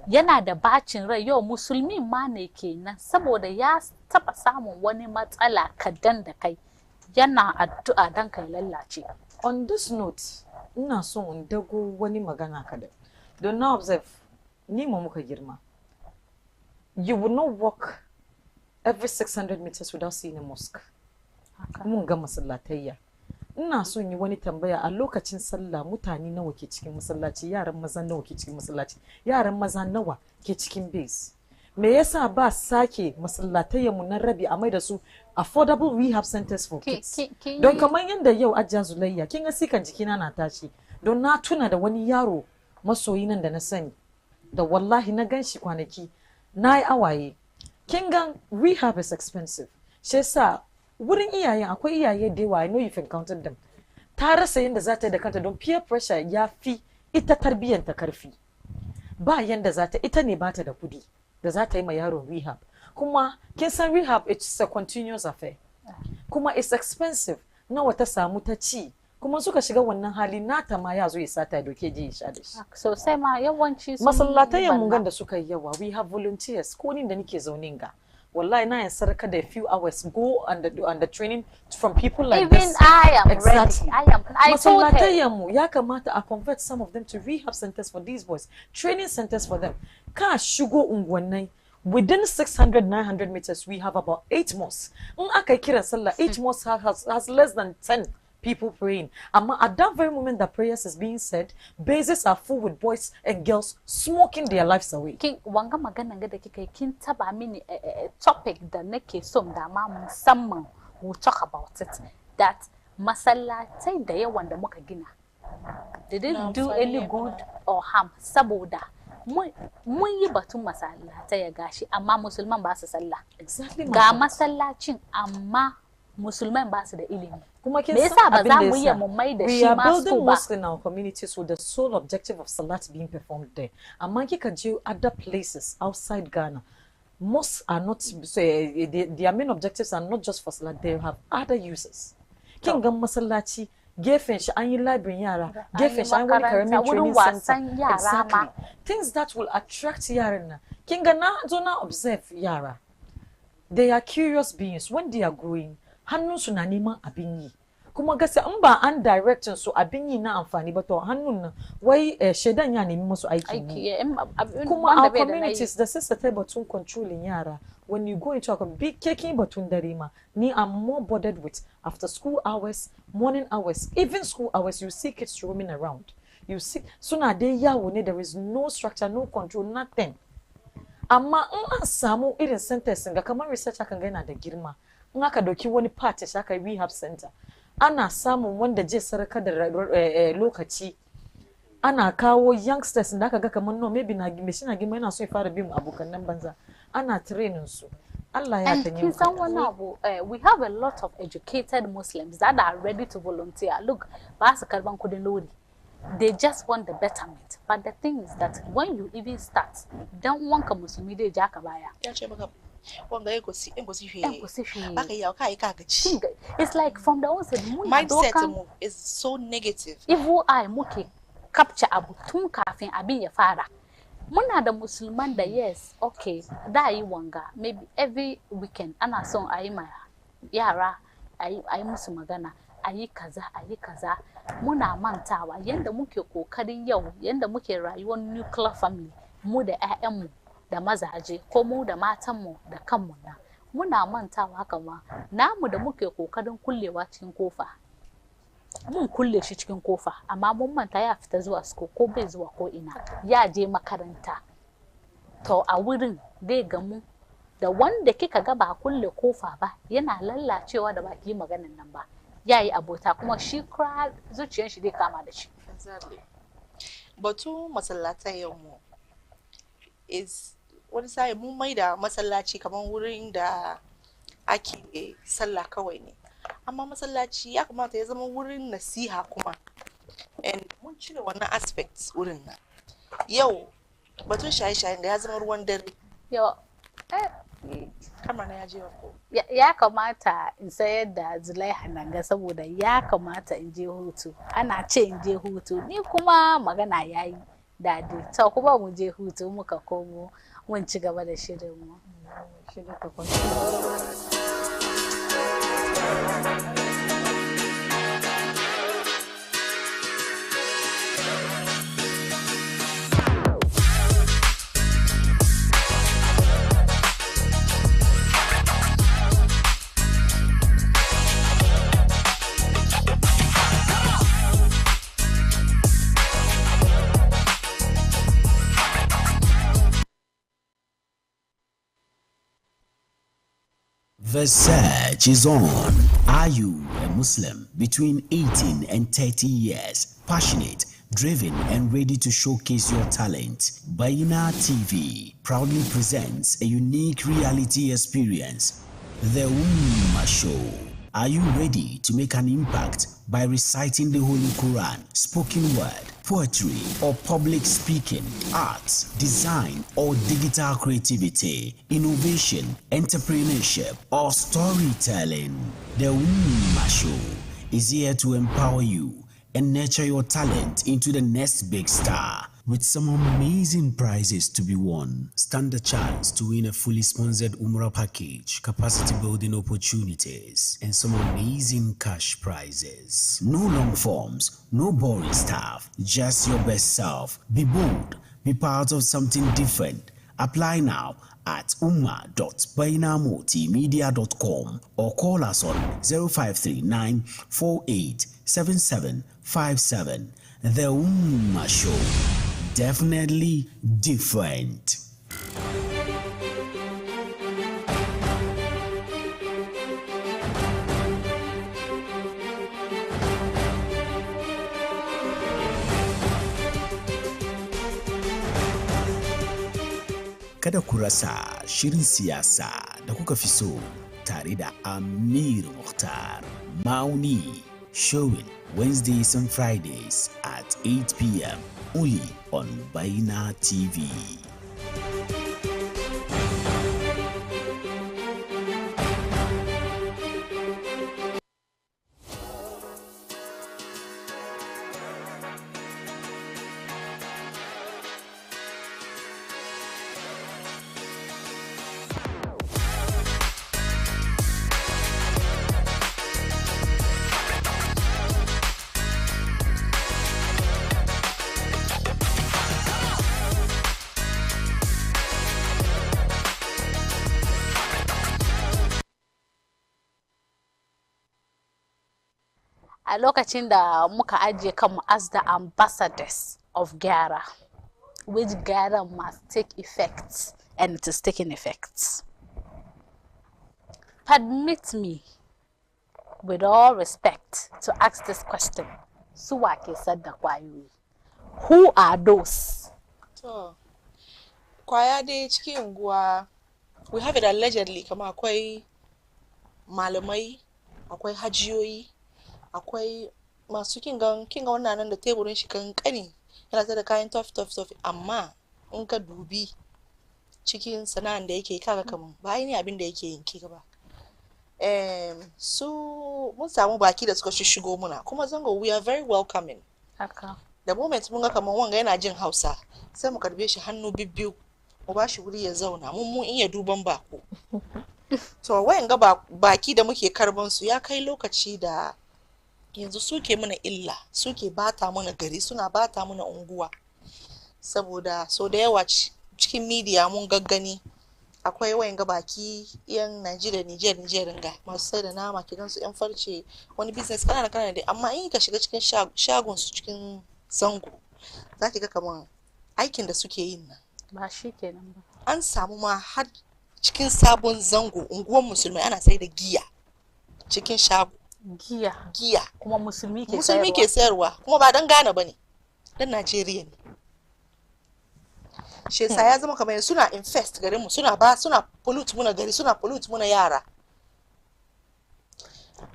yana da bacin rai yau musulmi ma ne kenan saboda ya taba samun wani matsala kadan da kai yana addu'a dan kai lallace. On this note ina so in dago wani magana kadan don na observe ni mu muka girma you will not walk every 600 meters without seeing a mosque mun ga masallatayya ina son yi wani tambaya a lokacin sallah mutane nawa ke cikin masallaci yaran maza nawa ke cikin masallaci yaran maza nawa ke cikin base me yasa ba sake masallatayyan mu na rabi a mai da su affordable rehab centers for kids don kamar yanda yau Ajja Zulayya kin ga sikan jikina na tashi don na tuna da wani yaro masoyi nan da na sani da wallahi na ganshi kwanaki na yi awaye kin ga rehab is expensive shi yasa wurin iyayen akwai iyaye da yawa I know you've encountered them ta rasa yanda za ta yi da kanta don peer pressure ya fi ita tarbiyyanta karfi ba yanda za ta ita ne bata da kudi da za ta yi ma yaron rehab kuma kin san rehab it's a continuous affair kuma it's expensive nawa ta samu ta ci kuma suka shiga wannan hali nata ma ya zo ya sata doke je ya sha da shi sosai ma yawanci masallatayen mun ganda suka yi yawa we have volunteers ko ni da nake zaune ga wallahi na yin sarka da few hours go and the training from people like even this. I am exactly. ready. I told her. Mu ya kamata a convert some of them to rehab centers for these boys, training centers for them. Ka shigo unguwannai within 600-900 meters we have about 8 mosques. In aka kira sallah 8 mosques has less than 10 people praying. At that very moment that prayers is being said, bases are full with boys and girls smoking their lives away. King wanga magana ngada kike kin taba mini topic da nake so da ma musamman we'll talk about it, that masallatai da yawan da muka gina didn't do any good or harm saboda mun yi batun masallatai ya gashi amma musulman ba su sallah. Exactly. Ga masallacin amma musulman ba su da ilimi. Kuma kin Me yasa ba za mu yi mu mai da shi ma we are building ba mosques in our communities with the sole objective of salat being performed there. Amma kika je other places outside Ghana, mosques are not, their main objectives are not just for salat, they have other uses. Kin ga masallaci gefen shi an yi library yara, gefen shi an wani karamin training center. Exactly. Things that will attract yaran na. Kin ga na zo na observe yara. They are curious beings. When they are growing, hannun su na neman abin yi. Kuma gaskiya in ba an directing su abin yi na amfani ba to hannun nan wai shedan ya nemi musu aiki ne. Kuma our communities da sissa ta batun controlling yara. When you go into a big kekin batun dare ma, ni I'm more bothered with after school hours, morning hours, even school hours. You see kids roaming around. You see suna dai yawo ne, there is no structure, no control, nothing. Amma in an samu irin centers ga kamar research akan ga yana da girma. In aka doki wani part shi aka rehab center, ana samun wanda je sarka da lokaci, ana kawo youngsters da aka ga kamar no maybe na shi na girma yana so ya fara bin abokan nan banza, ana training su. Allah ya tanye mu. We have a lot of educated Muslims that are ready to volunteer. Look, ba su karban kudin lori. They just want the betterment. But the thing is that when you even start, don't want a Muslim de jaka baya. It's like from the onset, mindset is so negative. If I muke capture abu tun kafin abin ya fara. Muna da Musulman da yes, okay, da yi wanga, maybe every weekend ana son ayi ma yara ayi musu magana. Ayi kaza muna mantawa yanda muke kokarin yau, yanda muke rayuwar nuclear family, mu da ƴaƴanmu da mazaje ko mu da matanmu da kanmu na muna mantawa haka ma namu da muke kokarin kullewa cikin kofa mun kulle shi cikin kofa amma mun manta ya fita zuwa school ko bai zuwa ko ina ya je makaranta to a wurin dai gamu da wanda kika ga ba kulle kofa ba yana lallacewa da baki maganan nan ba yayi abota kuma shi kira zuciyar shi dai kama da shi. Batu masallatai yau mu is wani sai mun maida masallaci kaman wurin da ake sallah kawai ne, amma masallaci ya kamata ya zama wurin nasiha kuma, and mun cire wannan aspects wurin nan yau. Batun shaye-shayen da ya zama ruwan dare yau kamar na yaje ko ya kamata in sayar da Zulaiha nan ga saboda ya kamata in je hutu, ana ce in je hutu ni kuma magana yayi dadi to kuma mu je hutu muka komo mun ci gaba da shirin mu. The search is on. Are you a Muslim between 18 and 30 years, passionate, driven, and ready to showcase your talent? Baina TV proudly presents a unique reality experience, The Ummah Show. Are you ready to make an impact by reciting the Holy Quran, spoken word, poetry, or public speaking, arts, design, or digital creativity, innovation, entrepreneurship, or storytelling? The Ummah Show is here to empower you and nurture your talent into the next big star. With some amazing prizes to be won, stand a chance to win a fully sponsored Umrah package, capacity building opportunities, and some amazing cash prizes. No long forms, no boring stuff, just your best self. Be bold, be part of something different. Apply now at umma.bainamultimedia.com or call us on 0539 48 7757. The Umma Show. Definitely different. Kada ku rasa shirin siyasa da kuka fi so tare da Amir Mukhtar Mauni, showing Wednesdays and Fridays at 8 p.m. only on Baina TV. A lokacin da muka ajiye kanmu as the ambassadors of Gyara, which Gyara must take effect, and it is taking effect. Permit me, with all respect, to ask this question. Suwake said the kwayoyi. Who are those? To, kwaya dai cikin unguwa, we have it allegedly kama akwai malamai, akwai hajiyoyi, akwai masu kinga wannan nan da teburin shi kankani yana sai da kayan tof amma in ka dubi cikin sana'an da yake kaga kaman ba ainihin abin da yake yin ki ba. Su mun samu baki da suka shigo muna kuma zango we are very welcoming. Haka. The moment mun ga kaman wanga yana jin Hausa sai mu karbe shi hannu bibbiyu mu ba shi wuri ya zauna mun iya duban bako. To wayan ga baki da muke karban su ya kai lokaci da yanzu suke mana illa, suke bata mana gari, suna bata mana unguwa. Saboda so da yawa cikin media mun gaggani akwai wayan ga baki yan Nigeria ga masu sai da nama kidan su yan farce wani business kana dai amma in ka shiga cikin shagon su cikin zango zaki ga kaman aikin da suke yin nan Ba shi kenan ba. an samu ma har cikin sabon zango unguwar musulmai ana sai da giya cikin shago. Giya kuma musulmi ke sayarwa kuma ba dan Ghana bane dan Najeriya ne. Shi yasa ya zama kamar suna infest garin mu suna pollute muna gari suna pollute muna yara.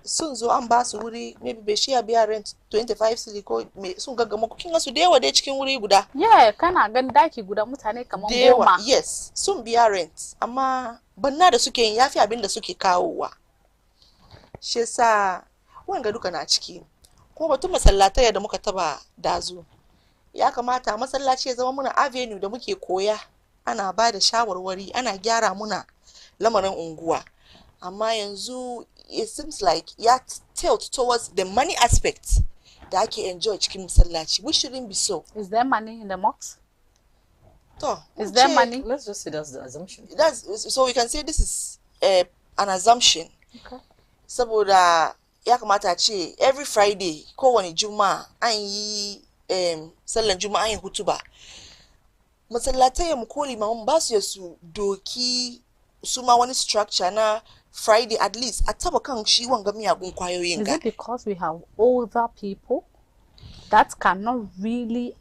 Sun zo an ba su wuri maybe bai shi biya rent 25 cedi ko me sun gaggama kin ga su da yawa dai cikin wuri guda. Kana gan daki guda mutane kamar goma. Yes, sun biya rent amma banna da suke yin yafi abin da suke kawowa. Shi yasa wanga duka na ciki kuma batun masallatai da muka taba dazu ya kamata masallaci ya zama muna avenue da muke koya ana ba da shawarwari ana gyara muna lamarin unguwa amma yanzu it seems like ya tilt towards the money aspect da ake enjoy cikin masallaci which shouldn't be so. Is there money in the mosque? Is there money? Let's just say that's the assumption. So we can say this is an assumption. Okay. Saboda ya kamata ce every Friday kowane Juma'a an yi sallan Juma'a an yi hutuba. Masallatai mu ko limamin ba su su doki su ma wani structure na Friday at least a taba kan shi wanga miyagun kwayoyin ga. Is it because we have older people that cannot really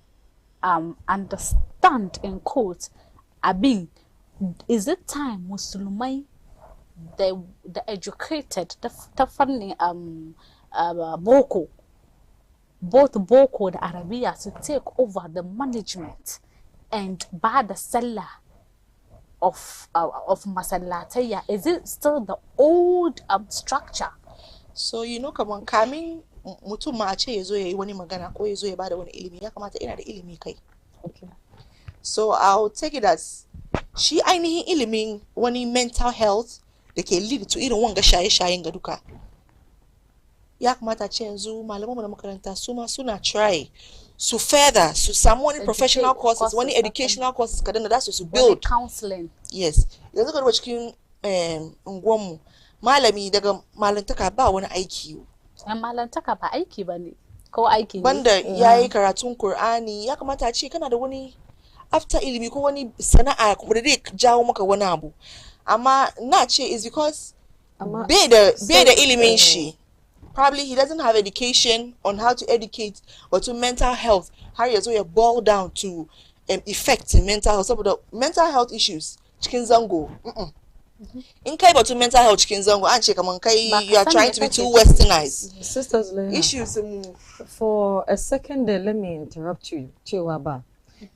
understand in quote abin? Is it time Musulmai the educated ta fannin boko both boko da arabiya to take over the management and ba da sallah of masallatayya? Is it still the old structure? So kaman kamin mutum ma a ce yazo yayi wani magana ko yazo ya bada wani ilimi ya kamata ina da ilimi kai. Okay. So I'll take it as shi ainihin ilimin wani mental health da ke lead to irin wanga shaye-shayen ga duka ya kamata ce yanzu malamanmu na makaranta su ma suna try su further su samu wani professional courses wani educational courses kadan da su build counseling. Yes, yanzu ka duba cikin unguwanmu malami daga malantaka ba wani aiki malantaka ba aiki bane ko aiki ne banda yayi karatun Qur'ani ya kamata a ce kana da wani after ilimi ko wani sana'a da zai jawo maka wani abu amma na ce is because bai da ilimin shi. Probably he doesn't have education on how to educate or to mental health. Har ya zo ya boil down to effect in mental health. Saboda mental health issues cikin zango. In kai batu mental health cikin zango an ce kaman kai you are trying to be too westernized. Sisters Leila, issues for a second there, let me interrupt you. Cewa ba.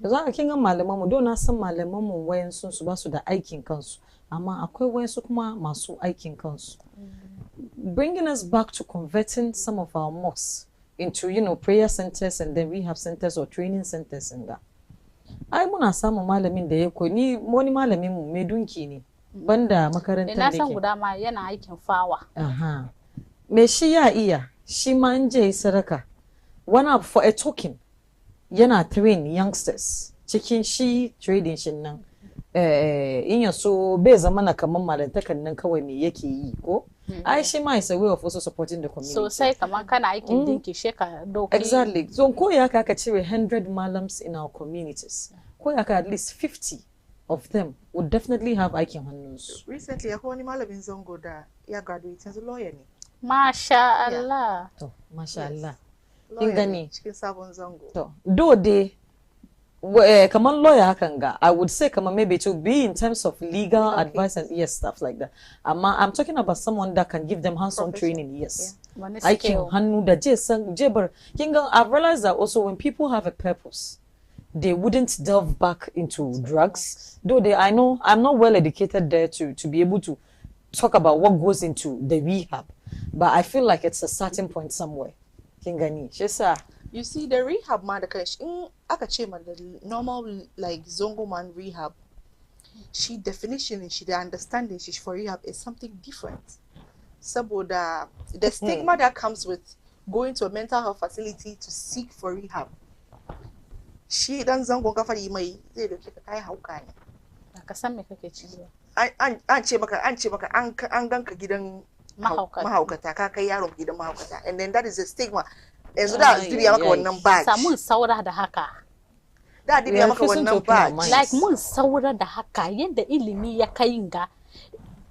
Za ka kinga malaman mu don na san malaman mu wayan sun su ba su da aikin kansu. Amma akwai wayan su kuma masu aikin kansu. Bringing us back to converting some of our mosques into, prayer centers and then rehab centers or training centers and that. Ai muna samun malamin da ya ni wani malamin mu mai dunki ne banda makarantar da ke. Na san guda ma yana aikin fawa. Aha. Me shi ya iya, shi ma in je sadaka. One up for a token. Yana train youngsters cikin shi trading shin nan. In ya so bai zama na kaman malantakan nan kawai me yake yi ko? I she is a way of also supporting the community. So say kaman kana aikin dinki sheka doki. Exactly. So ko ya ka cire 100 malams in our communities. Ko ya ka at least 50 of them would definitely have aikin hannunsu. Recently akwai wani malamin zango da ya graduate as a lawyer ne. Masha Allah. To, masha Allah. Kin gani cikin sabon zango. To, do dai kaman lawyer hakan ga, I would say kaman maybe to be in terms of legal advice and yes, stuff like that. I'm talking about someone that can give them hands-on training, yes. Aikin hannu da jebar. Kinga, I've realized that also when people have a purpose, they wouldn't delve back into drugs. Though I know I'm not well educated there to be able to talk about what goes into the rehab, but I feel like it's a starting point somewhere. Kingani, shesa. You see, the rehab man, in akachema, the normal like zongo man rehab, she definition, she the understanding, she for rehab is something different. Saboda the stigma that comes with going to a mental health facility to seek for rehab. Shi dan zangon kafari mai zai dauke ka kai hauka ne. Ka san me kake ciwo. An ce maka an ganka gidan mahaukata ka kai yaron gidan mahaukata, and then that is a stigma. Yanzu da dibiya maka wannan badge. Samun saura da haka. Da dibiya maka wannan badge. Like mun saura da haka yadda ilimi ya kai ga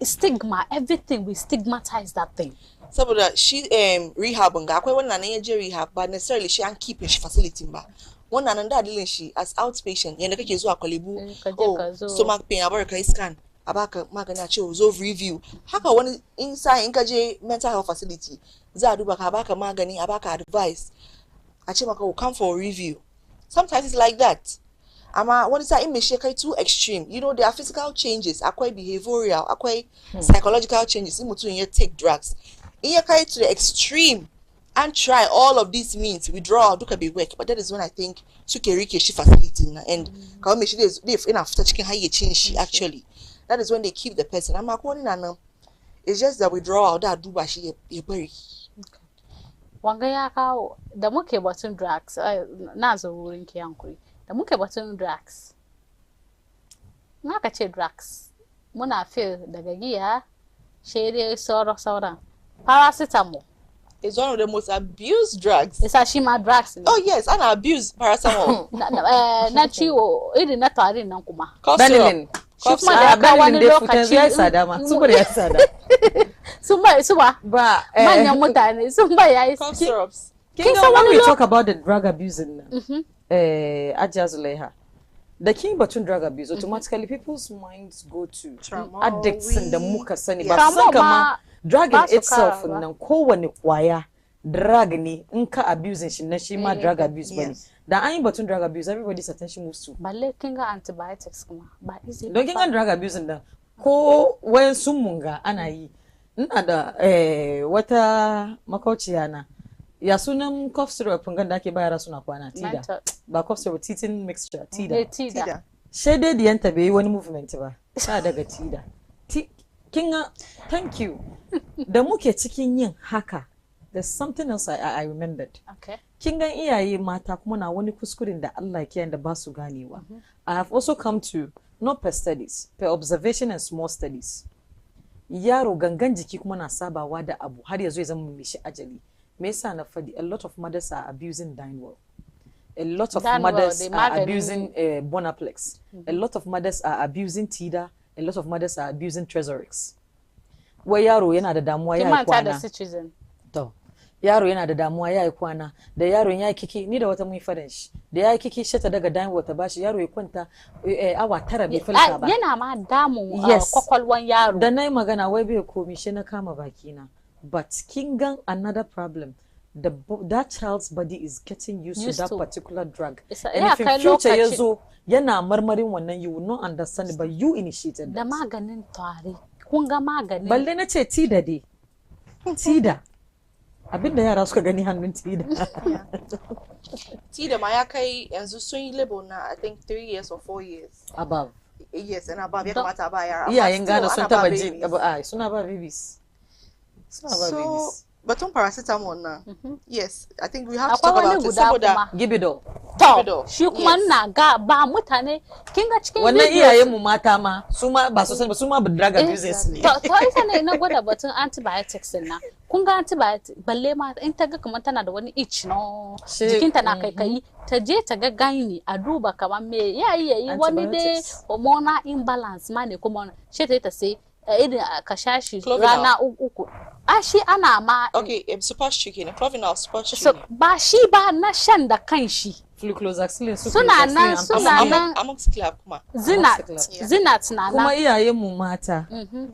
stigma, everything we stigmatize that thing. Saboda shi rehab ga akwai wannan nan yaje rehab ba necessarily shi an keep shi facility ba. Wannan nan da dilin shi as outpatient yanda kake zuwa Kwalebu stomach pain a bar kai scan a baka magani a ce zo review. Haka wani inside in ka je mental health facility za a duba ka baka magani a baka advice a ce maka come for a review. Sometimes it's like that. Amma wani sa in me shi kai too extreme, there are physical changes, akwai behavioral, akwai psychological changes in mutum ya take drugs. In ya kai to the extreme and try all of these means withdrawal duka bai work, but that is when I think suke rike shi facility na and kawo me shi dai ina fita cikin hayyacin shi actually. That is when they keep the person. Amma ko wani nan it's just the withdrawal da duba shi ya bari. Wanga ya kawo da muke batun drugs na zo wurin ki yankuri da muke batun drugs. Na ka ce drugs muna feel daga giya shede sauran paracetamol is one of the most abused drugs. It's actually my drugs. Oh yes, and I abuse paracetamol. Na ciwo irin na tarin nan kuma. Dandalin. Kuma da ka wani lokaci ya sada ma. Saboda ya sada. Ba manyan mutane sun ba yayi cough syrups. Kin san when we talk about the drug abuse in Ajiya Zulaiha, the king batun drug abuse, automatically people's minds go to addicts and the muka sani ba san kama drug in itself nan kowane kwaya drug ne in ka abusing shi na shi ma drug abuse bane. Da an yi batun drug abuse, everybody's attention moves to balle kin ga antibiotics kuma ba easy. Don kin ga drug abuse nan ko wayan sun munga ana yi. Ina da wata makauciya na ya sunan cough syrup fungan da ake bayar suna kwana tida ba cough syrup teething mixture tida shede diyanta bai wani movement ba sa daga tida kinga thank you da muke cikin yin haka there's something else I remembered. Okay. Kinga iyaye mata kuma na wani kuskurin da Allah ke da ba su ganewa. I have also come to not per studies, per observation and small studies. Yaro gangan jiki kuma na sabawa da abu har yazo ya zama mishi ajali. me yasa na fadi a lot of mothers are abusing Dinewell. A lot of Dinewell, mothers the are magani- abusing Bonaplex. A lot of mothers are abusing Tida. A lot of mothers are abusing Tresorix. Where yaro yana da damuwa ya Kimanta da kwana. citizen. To, yaro yana da damuwa ya kwana. Da yaro ya kiki ni da wata mun fadan shi. Da ya kiki shata daga Dinewell ta bashi yaro ya kwanta awa 9 bai falka ba. Yana ma damun Yes. kwakwalwan yaro. Da nayi magana wai bai komi shi na kama bakina. But kin gan another problem. That child's body is getting used to that particular drug. And if in future yazo yana marmarin wannan, you will not understand it, but you initiated da that. maganin tare. Kun ga maganin. Balle na ce Tida dai. Tida. Abinda yara suka gani hannun Tida. Tida ma ya kai yanzu sun yi label na I think 3 years or 4 years. Above. Yes, and above ya kamata ba yara. Iyayen Ghana sun taba babies. suna ba babies. Suna ba So babies. batun paracetamol na. Yes, I think we have to Akwai talk wani about it guda saboda kuma. Gibidol. To, shi kuma Yes. na ga ba mutane kin ga cikin Wannan videos- iyayen mu mata ma su ma ba su sani ba su ma drug abusers ne. To ita ne na gwada batun antibiotics din nan. Kun ga antibiotics balle ma in ta ga kamar tana da wani itch no jikinta na kai ta je ta ga gani a duba kamar me yayi wani dai Antibiotics. hormonal imbalance ma ne kuma she ta sai irin ka sha shi Clovinal. rana uku. A shi ana ma okay, super chicken, Clovinal super so, chicken. ba shi ba na shan da kanshi. Flucloxacillin su Suna nan, flucloxacillin, suna nan. Amoxicillin kuma. Zinat na kuma nan. iyayen mu mata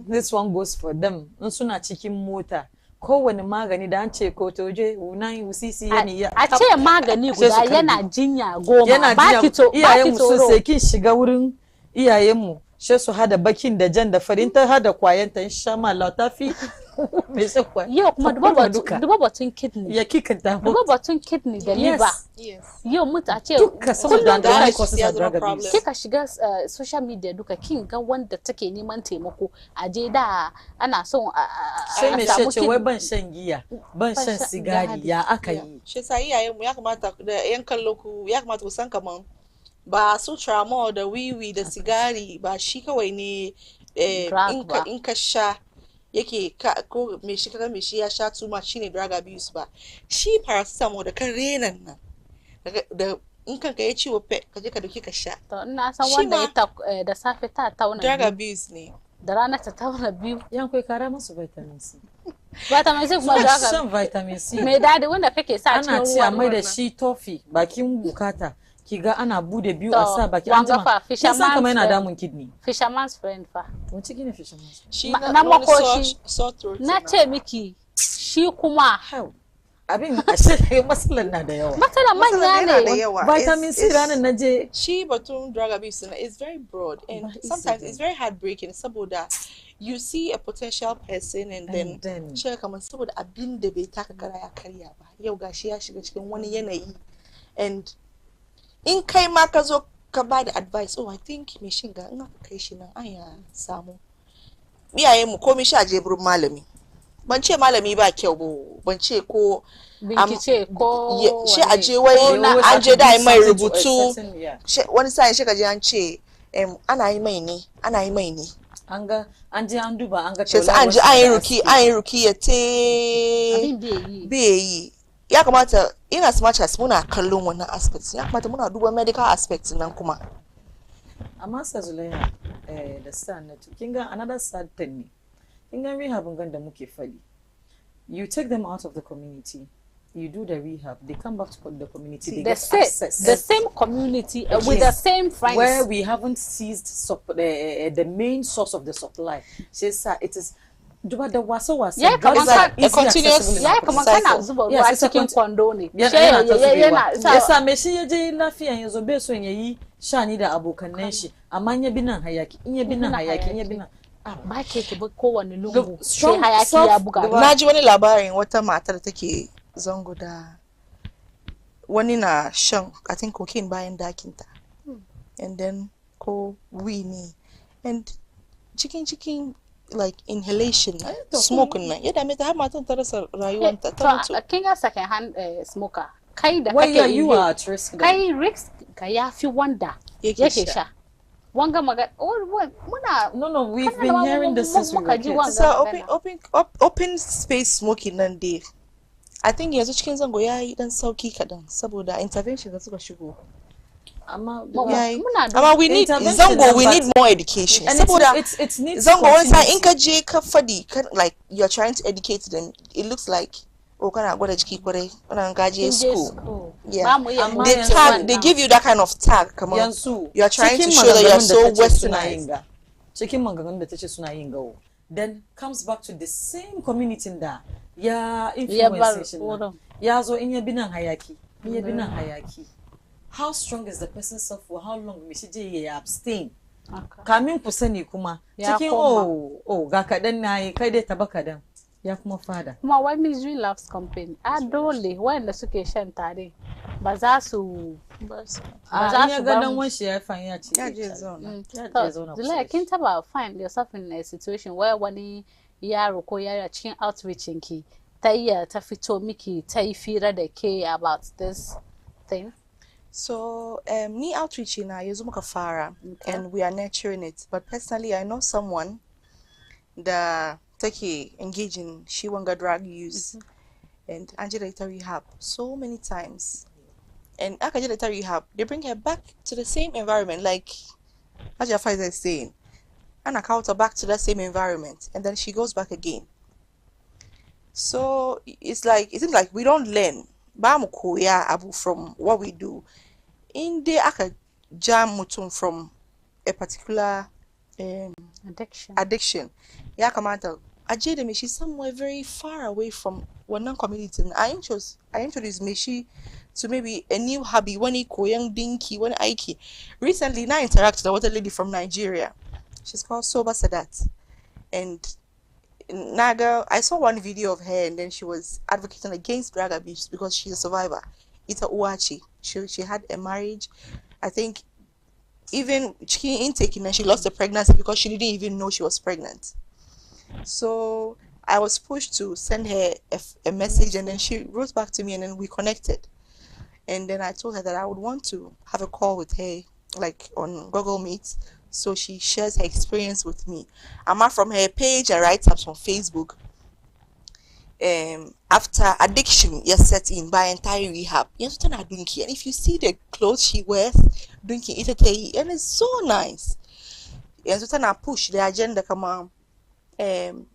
this one goes for them in suna cikin mota kowane magani da an ce ko toje wunan usisi yani ya A ce magani Sai su guda karbi. yana jinya goma. yana Ba ki to iyayen mu sun tsoro. sai kin shiga wurin iyayen mu sai su hada bakin da jan da farin ta hada kwayan ta insha Allah ta fi me sai kwa Yau kuma duba batun kidney. ya kikanta mu Duba batun kidney da liver. Yes. Yau mutu a ce duka saboda kullum da da causes ya of zama drug problem. abuse kika shiga social media duka kin ga wanda take neman taimako a je da ana son sai a me samu ce wai kidney. ban shan giya ban shan shan sigari sigari. ya aka yi Shi sa iyayen mu ya kamata da yan kallo ku ya kamata ku san kaman ba su tramol da wiwi da sigari ba shi kawai ne Drug ba. in ka sha yake ko me shi kaga me shi ya sha too much shine drug abuse ba. Shi paracetamol da kan renan nan da in kanka ya ciwo pe ka je ka dauki ka sha. To ina san Shi wanda ma- ita da safe ta tauna Drug biyu, abuse ne. da rana ta tauna biyu. yan kai kara musu vitamin C Vitamin C kuma suna drug shan vitamin C mai dadi wanda kake sa cikin ana ci a ruwa. mai da shi tofi bakin bukata ki ga ana bude biyu To, a sa baki an wanga fa, jima kin san fisherman's kamar yana friend. damun kidney Fisherman's friend fa. wani ciki ne fisherman Shi Na wani makoshi. sore throat Na na. ce miki shi kuma how abin a shi matsalar na da yawa matsalan Matsalar manya yana da ne. yawa. vitamin C ranar na je Shi batun drug abuse na is very broad and Ba isa sometimes ba. it's very heartbreaking saboda you see a potential person and then shi kamar saboda abin da bai taka kara ya karya ba yau gashi ya shiga cikin wani yanayi and in kai ma ka zo ka ba da advice oh I think me shiga in aka kai shi nan an ya samu iyayen mu komai sha je burin malami ban ce malami ba kyau ba ban ce ko Binkice ko shi wane. a je wai Ko na- an je da yi mai Something to a rubutu certain- yeah. wani sa'in shi ka je an ce ana yi mai ne an ga an je an duba an ga shi an ji an yi ruki ya te Abin bai yi. bai yi ya kamata ina as much as muna kallon wannan aspect ya kamata muna duba medical aspect nan kuma amma sa zulaiha da sa na kin ga another sad thing ne kin ga rehabin gan da muke fadi you take them out of the community you do the rehab they come back to the community they get access The same community with the same friends. where we haven't seized the main source of the supply sai sa it is duba da wasa Ya drugs kamata are easily a continuous- accessible in ya our kamar community. kana zuba Yes, ruwa it's a cikin kwando ne. yana ta zubewa Yana ya sa me shi ya je lafiya yanzu bai son ya yi shani da abokanan shi amma in ya bi nan hayaki in ya bi nan hayaki in ya bi nan ba ke ki bi kowane lungu. Sai strong hayaki soft ya buga. device. na ji wani labarin wata matar take zango da wani na shan I think cocaine bayan dakinta and then ko we ne and cikin like inhalation smoke nan ya dame ta har matan ta rasa rayuwanta ta mutu To kin ga second hand smoker. Kai da Why are kake you yi. at risk then? Kai risk ka yafi wanda Yake yake sha. sha. Wanga maga muna No, we've Kana been ma hearing this since we muka were ji kids. wanga sa magana. open space smoking nan dai I think yanzu cikin zango yayi dan sauki kadan saboda intervention da suka shigo. Amma we need zango, we need more education. Saboda it needs zango wani sa in ka je ka fadi like you're trying to educate them, it looks like kana gwada jiki kwarai kana gaje school. Yeah, they give you that kind of tag. Come on, you are trying to show that you are so westernized. Cikin maganganun da tace suna yin gawo, then comes back to the same community da ya influence ya zo in ya binan hayaki. How strong is the person's self for how long me shi je ya abstain kamin ku sani kuma cikin ga kadan nayi kai dai taba kadan ya kuma fada kuma why misery loves company dole wanda suke shan tare ba za su ya ga dan wanshi ya fan ya ce ya je zauna Zulai kin taba find yourself in a situation where wani yaro ko yara cikin outreaching ki ta iya ta fito miki ta yi fira da ke about this thing? So, me outreach na yanzu muka fara, and we are nurturing it. But personally, I know someone that take engage in Shiwanga drug use and Angelita rehab so many times. And Angelita rehab, they bring her back to the same environment, like Aja Faiza is saying. And account her back to that same environment, and then she goes back again. So it seems like we don't learn. Abu from what we do. In the aka jam mutum from a particular addiction. Ya kamata aje da meshi somewhere very far away from one community. I introduced meshi to maybe a new hobby, one koyang dinky, one aiki. Recently, I interacted with a lady from Nigeria. She's called Soba Sadat. And Naga, I saw one video of her, and then she was advocating against drug abuse because she's a survivor. It's a Uachi. She had a marriage. I think even chicken intake, and she lost the pregnancy because she didn't even know she was pregnant. So I was pushed to send her a message, and then she wrote back to me, and then we connected. And then I told her that I would want to have a call with her, like on Google Meet, so she shares her experience with me. I'm from her page and writes up on Facebook. After addiction is set in by entire rehab, and if you see the clothes she wears, drinking it, and it's so nice. And so I push the agenda. Come on, the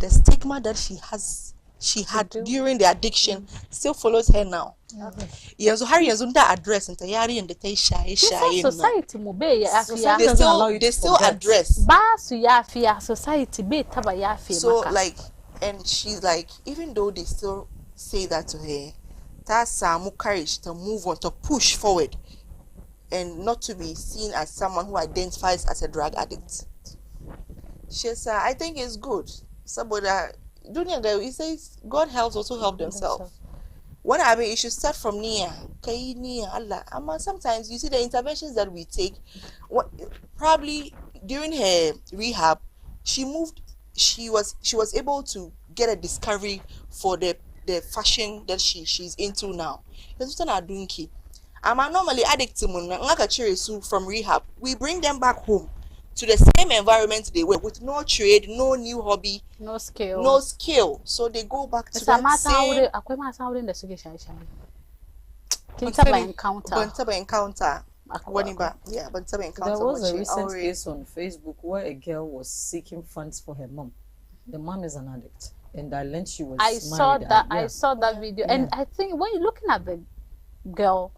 stigma that she had during the addiction still follows her now. Yanzu har yanzu da address nta yari da tai shaye society mu be ya they still address ba su yafiya society be taba yafe maka. So like, and she's like, even though they still say that to her, ta samu courage to move on, to push forward and not to be seen as someone who identifies as a drug addict. She's I think it's good. Somebody he says God helps also help themselves. What I mean, you should start from near Allah. Sometimes you see the interventions that we take. Probably during her rehab, she was able to get a discovery for the fashion that she's into now. I'm normally addicted from rehab. We bring them back home to the same environment they were, with no trade, no new hobby, no skill. So they go back to that same. Encounter. Yeah, but there was a recent case on Facebook where a girl was seeking funds for her mom. The mom is an addict, and I learned she was. I saw that video, and I think when you're looking at the girl,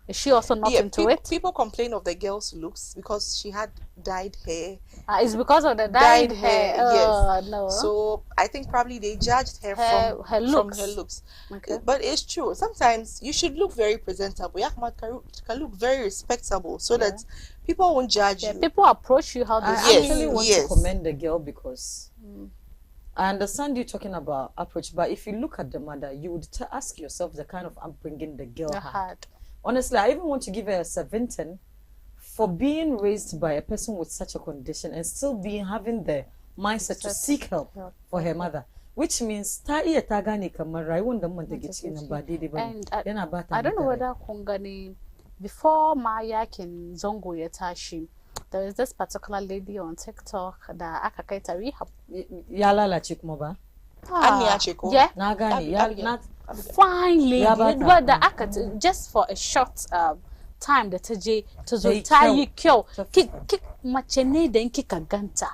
is she also not into it? People complain of the girl's looks because she had dyed hair. It's because of the dyed hair. Yes. No. So I think probably they judged her from her looks. Okay. But it's true. Sometimes you should look very presentable. Yakmat can look very respectable so that people won't judge you. People approach you how they I actually want to commend the girl because I understand you talking about approach, but if you look at the mother, you would ask yourself the kind of upbringing the girl had. Honestly, I even want to give her a 17 for being raised by a person with such a condition and still having the mindset to seek help for her mother. Which means, and I don't know whether Kongani, before Maya can Zongo Yetashi, there is this particular lady on TikTok that Akakaita rehab. Yala la Chikmoba. Anya Chiko. Yeah. Nagani. fine lady da aka just for a short time da ta je ta zo ta yi kyau mace ne da kika ganta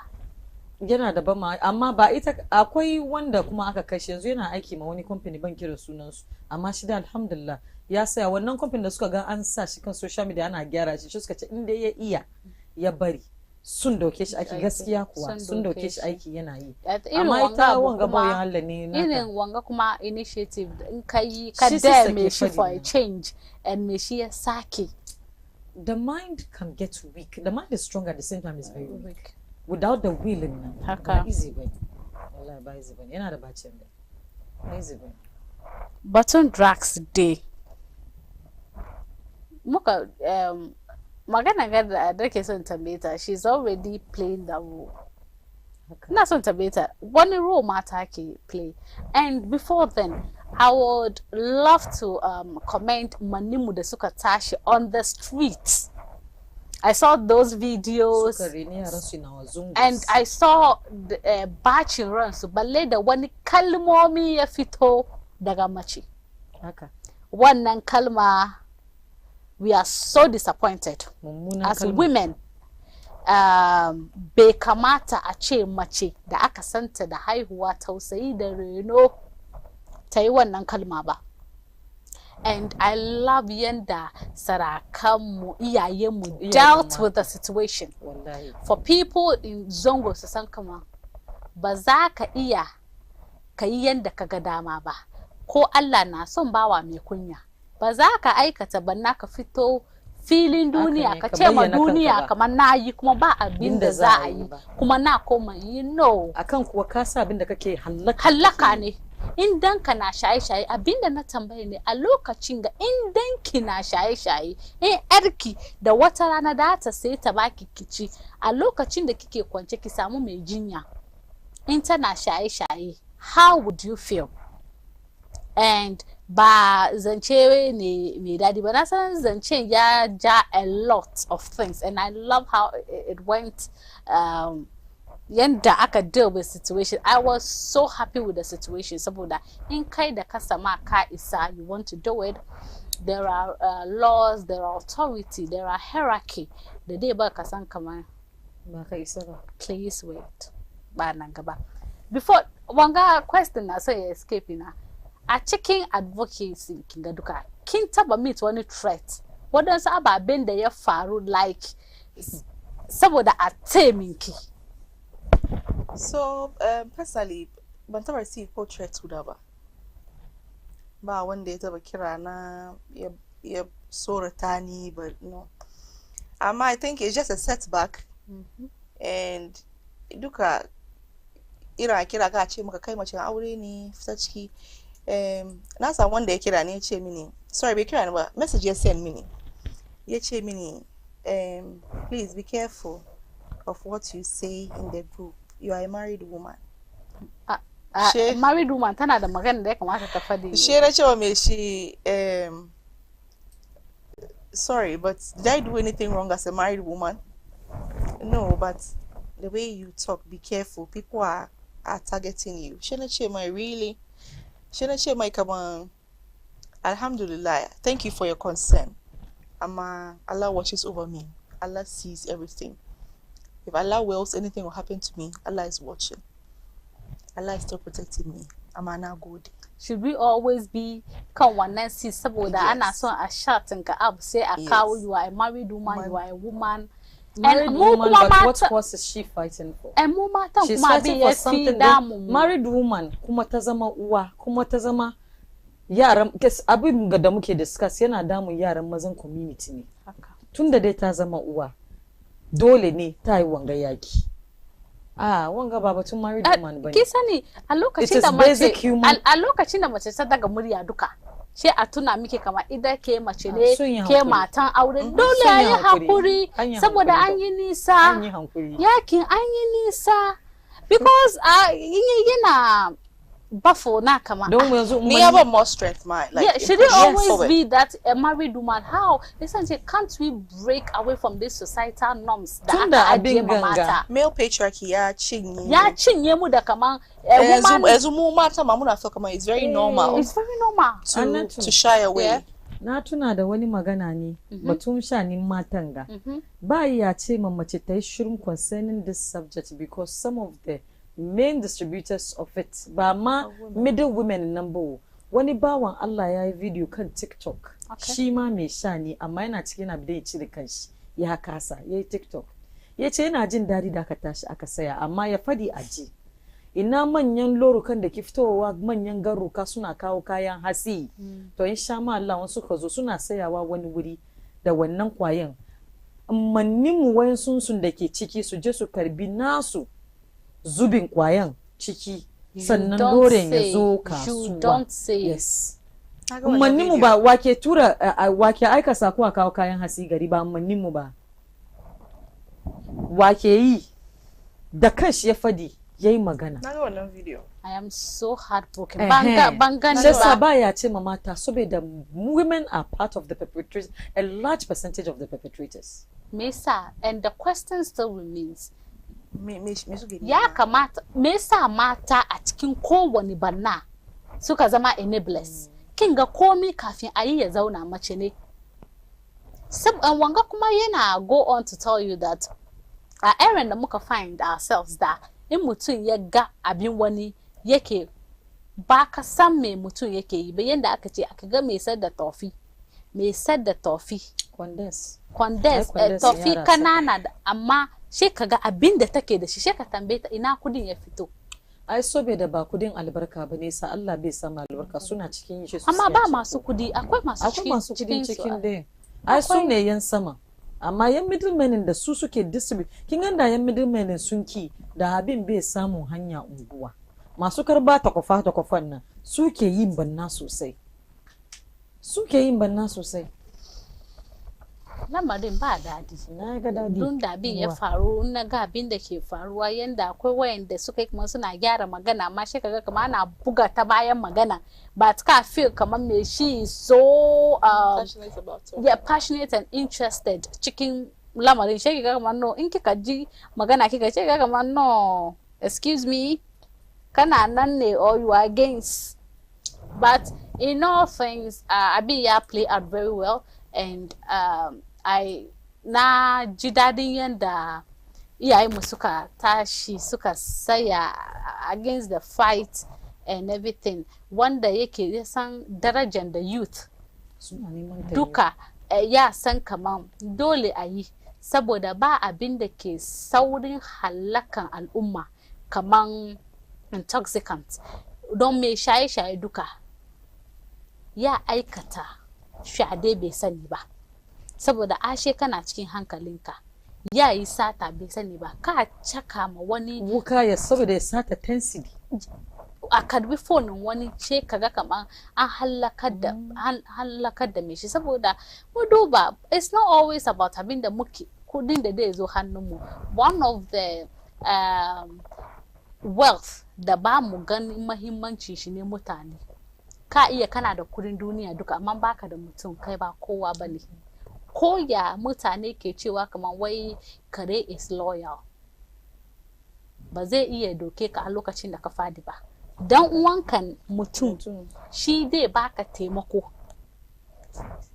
yana da ban amma ba ita akwai wanda kuma aka kashe yanzu yana aiki ma wani company ban kira sunan su amma shi da alhamdulillah ya saya wannan company da suka ga an sa shi kan social media ana gyara shi suka ce inda ya iya ya bari sun dauke shi aiki gaskiya kuwa sun dauke shi aiki yana yi amma ita wanga bayan Allah ne irin wanga kuma initiative in kai ka dare me shi for a change and me shi ya sake the mind can get weak the mind is strong at the same time is very weak without the willing haka easy ba wallahi ba easy ba yana da bacin da easy ba batun drugs day muka magana ga da ke son tambaye ta she's already playing the role ina son tambaye ta wani role mata ke play and before then I would love to comment manimu da suka tashi on the streets. I saw those videos and I saw bacin ransu balle da wani kalmomi ya fito daga mace wannan kalma we are so disappointed as women. Bai kamata a ce mace da aka santa da haihuwa tausayi da reno ta yi wannan kalma ba. And I love yanda sarakanmu iyayenmu dealt with the situation. For people in Zongo su san kama ba za ka iya ka yi yanda ka ga dama ba. Ko Allah na son bawa mai kunya. Ba za ka aikata banna ka fito filin duniya ka ce ma duniya kamar na yi kuma ba abin da za a yi kuma na koma yi no. Akan kuwa ka sa abin da kake hallaka ne. In danka na shaye-shaye abinda na tambaye ne a lokacin ga in danki na shaye-shaye in yarki da wata rana da ta sai ta baki kici a lokacin da kike kwance ki samu mai jinya in tana shaye-shaye how would you feel? And ba zance ne mai dadi ba na san zancen ya ja a lot of things and I love how it went yanda aka deal with situation. I was so happy with the situation saboda in kai da ka sama ka isa you want to do it, there are laws, there are authority, there are hierarchy da dai ba ka san kamar ba ka isa ba. Please wait ba nan gaba before wanga question na so ya escape na a cikin advocacy kin ga duka kin taba meet wani threat wadansu ababen da ya faru like saboda a taiminki. So personally ban taba receive portrait guda ba wanda ya taba kira na ya sorata ni but no I think it's just a setback and duka ira kira ka ce maka kai mace aure ne fita ciki na samu wanda ya kira ne ya ce mini sorry bai kira ni ba message ya send mini ya ce mini please be careful of what you say in the group. You are a married woman. Married woman tana da magana da ya kamata ta fadi. She na cewa me shi sorry but did I do anything wrong as a married woman? No, but the way you talk, be careful. People are targeting you. She na ce mai really. She na ce mai kaman alhamdulillah. Thank you for your concern. Allah watches over me. Allah sees everything. If Allah wills, anything will happen to me. Allah is watching. Allah is still protecting me. Amana good. Should we always be kan wannan si saboda ana son a shatin ka abu sai a kawo you are a married woman, you are a woman. Married woman, but what cause is she fighting for? And mu matan kuma bi ya fi damu. Married woman kuma ta zama uwa, kuma ta zama yaran abin da muke discuss yana damun yaran mazan community ne. Tunda dai ta zama uwa. Dole ne ta yi wanga yaki. Wanga ba batun married woman bane. Ki sani a lokacin da mace ta daga murya duka. She a tuna miki kamar idan ke mace ne ke matan aure dole ayi hakuri saboda an yi nisa. Yakin an yi nisa because buffalo na kama. Don yanzu me have more strength, man. Like, yeah, should it always be that a married woman? How? Listen, can't we break away from these societal norms that are mata? Male patriarchy, yeah, chinye. Yeah, chinye mu da kaman a woman. As mata mamuna feel kaman it's very normal. It's very normal to shy away. Yeah. Na tuna da wani magana ne batun shanin matan ga. Ba ya ce mace ta yi shirin concerning this subject because some of the main distributors of it ba ma middle women nan ba. Wani bawan Allah ya yi video kan TikTok. Shi ma mai sha ne amma yana cikin abin da ya cire kanshi ya kasa ya yi TikTok. Ya ce yana jin daɗi da aka tashi aka saya amma ya fadi aji. Ina manyan lorukan da ke fitowa manyan garuka suna kawo kayan hasi to insha Allah wasu suka zo suna sayawa wani wuri da wannan kwayan mannin mu wayan sun da ke ciki su je su karbi nasu zubin kwayan ciki sannan loren ya zo kasuwa. Yes. Mannin mu ba wake tura wake aika sako a kawo kayan hasi gari ba mannin mu ba wake yi da kanshi ya fadi yayi magana. Na ga wannan video. I am so heartbroken. Banga Sasa baya ce mata saboda women are part of the perpetrators, a large percentage of the perpetrators. Mesa, and the question still remains. Ya kamata mesa mata a cikin kowani banna suka zama enablers. Kin ga komai kafin ayi ya zauna mace ne. Wanga kuma yana go on to tell you that a errand da muka find ourselves da in mutum ya ga abin wani yake ba ka san me mutum yake yi ba yanda aka ce aka ga mai sadda tofi condense tofi kanana da amma she kaga abin da take da shi she ka tambaye ta ina kudin ya fito ai so bai da ba kudin albarka bane sa Allah bai sama albarka suna cikin shi amma ba masu kudi akwai masu cikin dai ai su ne yan sama amma yan middlemen da su suke distribute kin ganda yan middlemen sun ki da abin bai samu hanya unguwa masu karba ta kofan nan suke yin banna sosai lamarin ba dadi na ga dadi don da abin ya faru na ga abin da ke faruwa yanda akwai wayanda suka yi kuma suna gyara magana amma shi kaga kamar ana buga ta bayan magana ba ta feel kamar me shi so passionate and interested cikin lamarin shi kaga kamar no in kika ji magana kika ce kaga kamar no excuse me kana nan ne or you are against but in all things abin ya play out very well and na ji dadin yanda iyayenmu suka tashi suka saya against the fight and everything wanda yake san darajar da youth duka ya san kaman dole a yi saboda ba abin da ke saurin halakan al'umma kaman intoxicant don me shaye-shaye duka ya aikata shade bai sani ba saboda ashe kana cikin hankalinka ya yi sata bai sani ba ka caka ma wani wuka ya saboda ya sata tensity a karbi fonin wani ce kaga kaman an halakar da mai shi saboda mu duba it's not always about abin da muke kudin da zai zo hannunmu one of the wealth da ba mu ganin mahimmanci shi ne mutane ka iya kana da kudin duniya duka amma baka da mutum kai ba kowa bane ko ya mutane ke cewa kaman wai kare is loyal ba zai iya doke ka a lokacin da ka fadi ba dan uwankan mutum shi dai baka taimako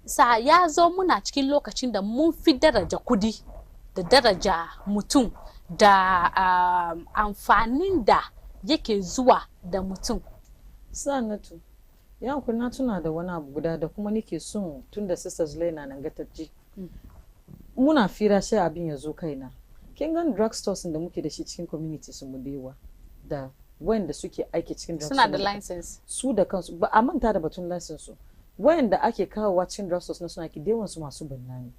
sa ya zo muna cikin lokacin da mun fi daraja kudi da daraja mutum da amfanin da yake zuwa da mutum sanatu ya kuna tuna da wani abu guda da kuma nake son tun da sisters Lena nan ga taji muna fira sai abin ya zo kaina kin ga drugstores da muke da shi cikin community su mu dewa da wanda suke aiki cikin drugstores suna da license su da kansu ba a manta da batun license su wanda ake kawo cikin drugstores na suna ki dewan su masu banna ne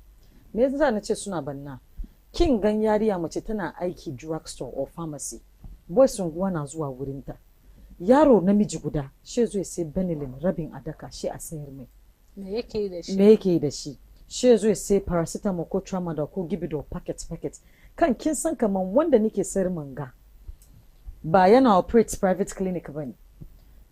me yasa na ce suna banna kin gan yariya mace tana aiki drugstore or pharmacy boys unguwa na zuwa wurinta yaro namiji guda shi zai sai benylin rabin adaka shi a sayar mai me yake da shi shi zai sai paracetamol ko tramadol ko gibido packet kan kin san kaman wanda nake sayar manga ba yana operate private clinic bane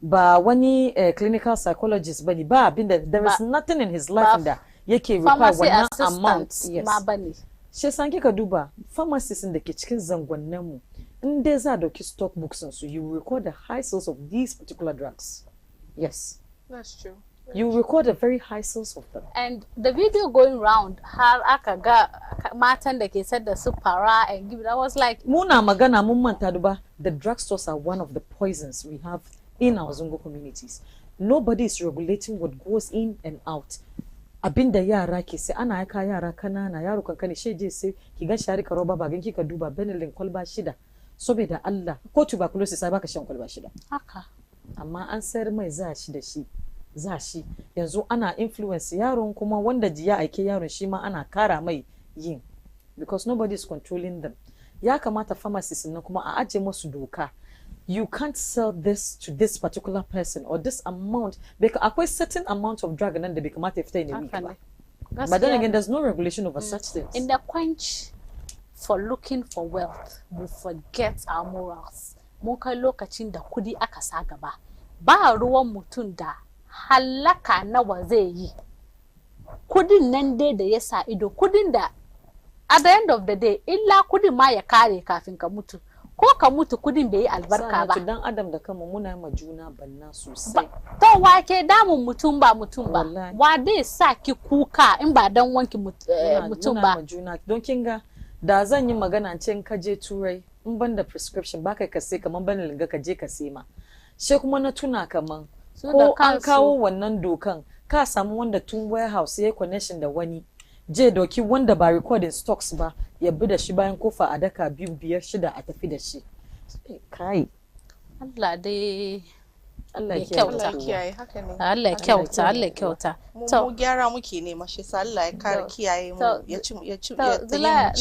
ba wani clinical psychologist bane ba abinda there is nothing in his life da yake require wannan amount ma bane shi san kika duba pharmacists da ke cikin zangonnin mu in dai za dauki stock books su you record the high sales of these particular drugs. Yes, that's true. You record a very high sales of them. And the video going round, har aka ga matan da ke sadda su para and give, I was like, muna magana mun manta duba, the drugstores are one of the poisons we have in our Zongo communities. Nobody is regulating what goes in and out. Abinda yara ke sai ana aika yara kanana yaro kankani shi je sai ki ga shari ka roba bagin kika duba Benelin kwalba 6 saboda Allah ko tuberculosis sai baka shan kwalba 6 haka amma an sayar mai za shi yanzu ana influence yaron kuma wanda jiya aike yaron shi ma ana kara mai yin because nobody is controlling them. Ya kamata pharmacists na kuma a aje musu doka. You can't sell this to this particular person or this amount because akwai certain amount of drug nan da bai kamata ya fita in a week ba. But then again, there's no regulation over such things. In the quench for looking for wealth, we forget our morals. Mun kai lokacin da kudi aka sa gaba. Ba ruwan mutum da halaka nawa zai yi. Kudin nan dai da ya sa ido, kudin da at the end of the day, illa kudin ma ya kare kafin ka mutu. Ko ka mutu kudin bai yi albarka ba. Dan adam da kanmu muna ma juna banna sosai. To wa ke damun mutum ba. Wa dai sa ki kuka in ba dan wanki mutum ba. Juna don kinga da zan yi magana ce in ka je turai in ban da prescription ba kai ka sai kaman ban linga ka je ka sai ma. Sai kuma na tuna kaman ko an kawo wannan dokan ka samu wanda tun warehouse ya connection da wani je doki wanda ba recording stocks ba ya bi da shi bayan kofa a daka 2, 5, 6 a tafi da shi kai Allah dai Allah ya kiyaye haka ne Allah ya kyauta mu gyara muke ne mashi sa Allah ya kare kiyaye mu ya ci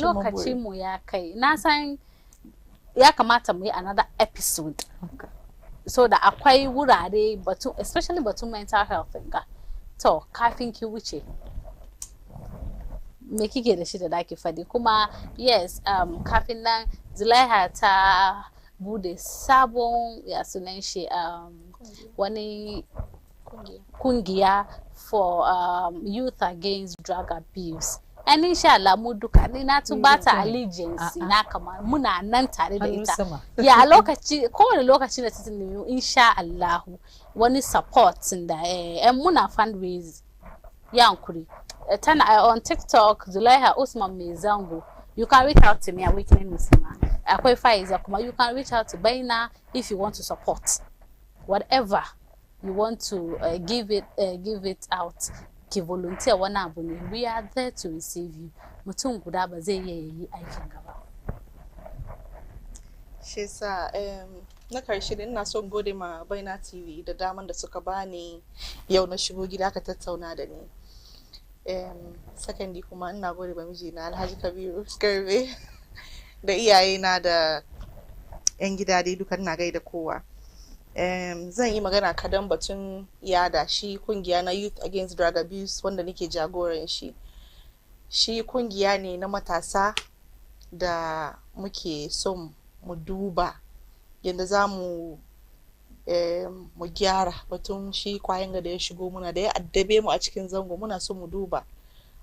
lokaci mu ya kai na san ya kamata mu yi another episode so da akwai wurare batun especially batun mental health ga to kafin ki wuce me kike da shi da daki fadi kuma yes kafin nan Zulaiha ta bude sabon ya sunan shi wani kungiya for youth against drug abuse and inshallah mu duka ni na tubata allegiance na kama muna nan tare da ita ya lokaci kowane lokaci da ta nemi inshallah wani support da muna fundraise yankuri on TikTok Zulaiha Usman Mezango. You can reach out to me at Awakening Muslima. Akwai Faiza kuma you can reach out to Baina if you want to support whatever you want to give it out. Ki volunteer wani abu ne. We are there to receive you. Mutum guda ba zai yi aikin gaba. Shi sa na karshe din ina son gode ma Baina TV da daman da suka bani yau na shigo gida ka tattauna da ni. Secondly kuma ina gode ba mijina Alhaji Kabiru Garbe da iyayena da yan gida dai duka ina gaida kowa. Zan yi magana kadan batun yada shi kungiya na Youth Against Drug Abuse wanda nake jagoran shi kungiya ne na matasa da muke son mu duba yadda za mu gyara batun shi kwayan da ya shigo muna da ya addabe mu a cikin zango muna so mu duba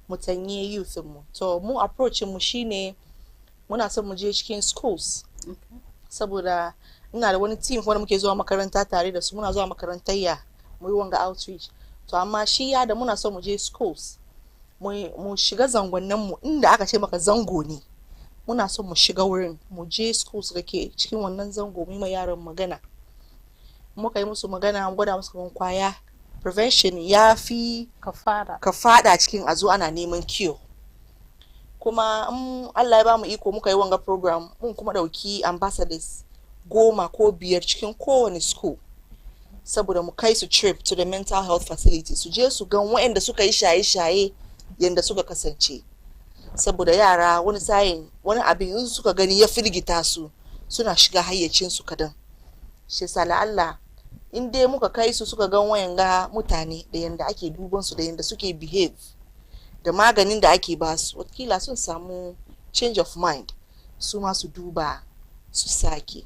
mu tanye youth mu to mu approach mu shine muna son mu je cikin schools saboda ina da wani team wanda muke zuwa makaranta tare da su muna zuwa makarantayya mu yi wanga outreach to amma shi ya da muna son mu je schools mu shiga zangonnin mu inda aka ce maka zango ne muna son mu shiga wurin mu je schools da ke cikin wannan zango mu yi ma yaran magana muka yi musu magana an gwada musu kaman kwaya prevention ya fi ka fada cikin azu ana neman cure kuma Allah ya ba mu iko muka yi wanga program mun kuma dauki ambassadors 10 ko 5 cikin kowane school saboda mu kai su trip to the mental health facility su je su gan waɗanda suka yi shaye-shaye yanda suka kasance saboda yara wani sayin wani abin in suka gani ya firgita su suna shiga hayyacin su kadan shi sa Allah in dai muka kai su suka gan wayanga mutane da yanda ake duban su da yanda suke behave da maganin da ake ba su wakila sun samu change of mind su ma su duba su sake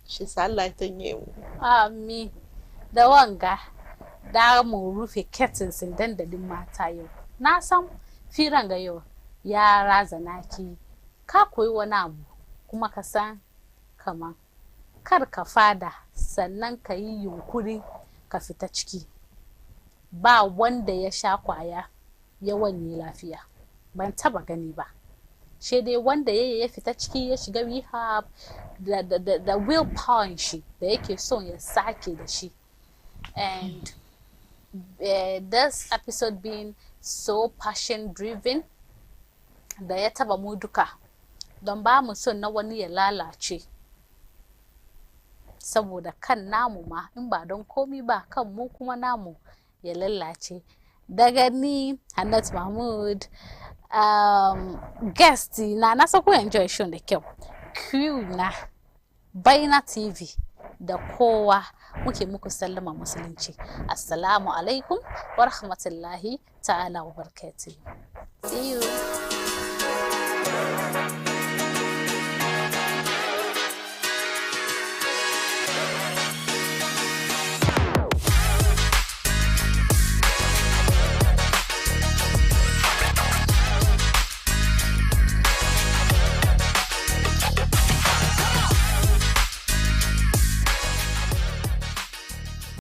shi sa Allah ya tanye mu amin da wanga da mu rufe curtains dandalin mata yau. Na san firan ga yau ya razana ki, ka koyi wani abu kuma ka san kaman kar ka fada sannan ka yi yunkuri ka fita ciki. Ba wanda ya sha kwaya ya wanye lafiya, ban taba gani ba. Shi dai wanda ya fita ciki ya shiga rehab da willpower shi da yake son ya sake da shi. And this episode being so passion driven da ya taba mu duka, don ba mu son na wani ya lalace saboda kan namu ma in ba don komi ba kan mu kuma namu ya lalace. Daga ni Hannat Mahmud, guest na so ku enjoy show da kyau, crew na Baina TV da kowa muke muku sallama musulunci. Assalamu alaikum wa rahmatullahi ta'ala wa barakatuh. See you.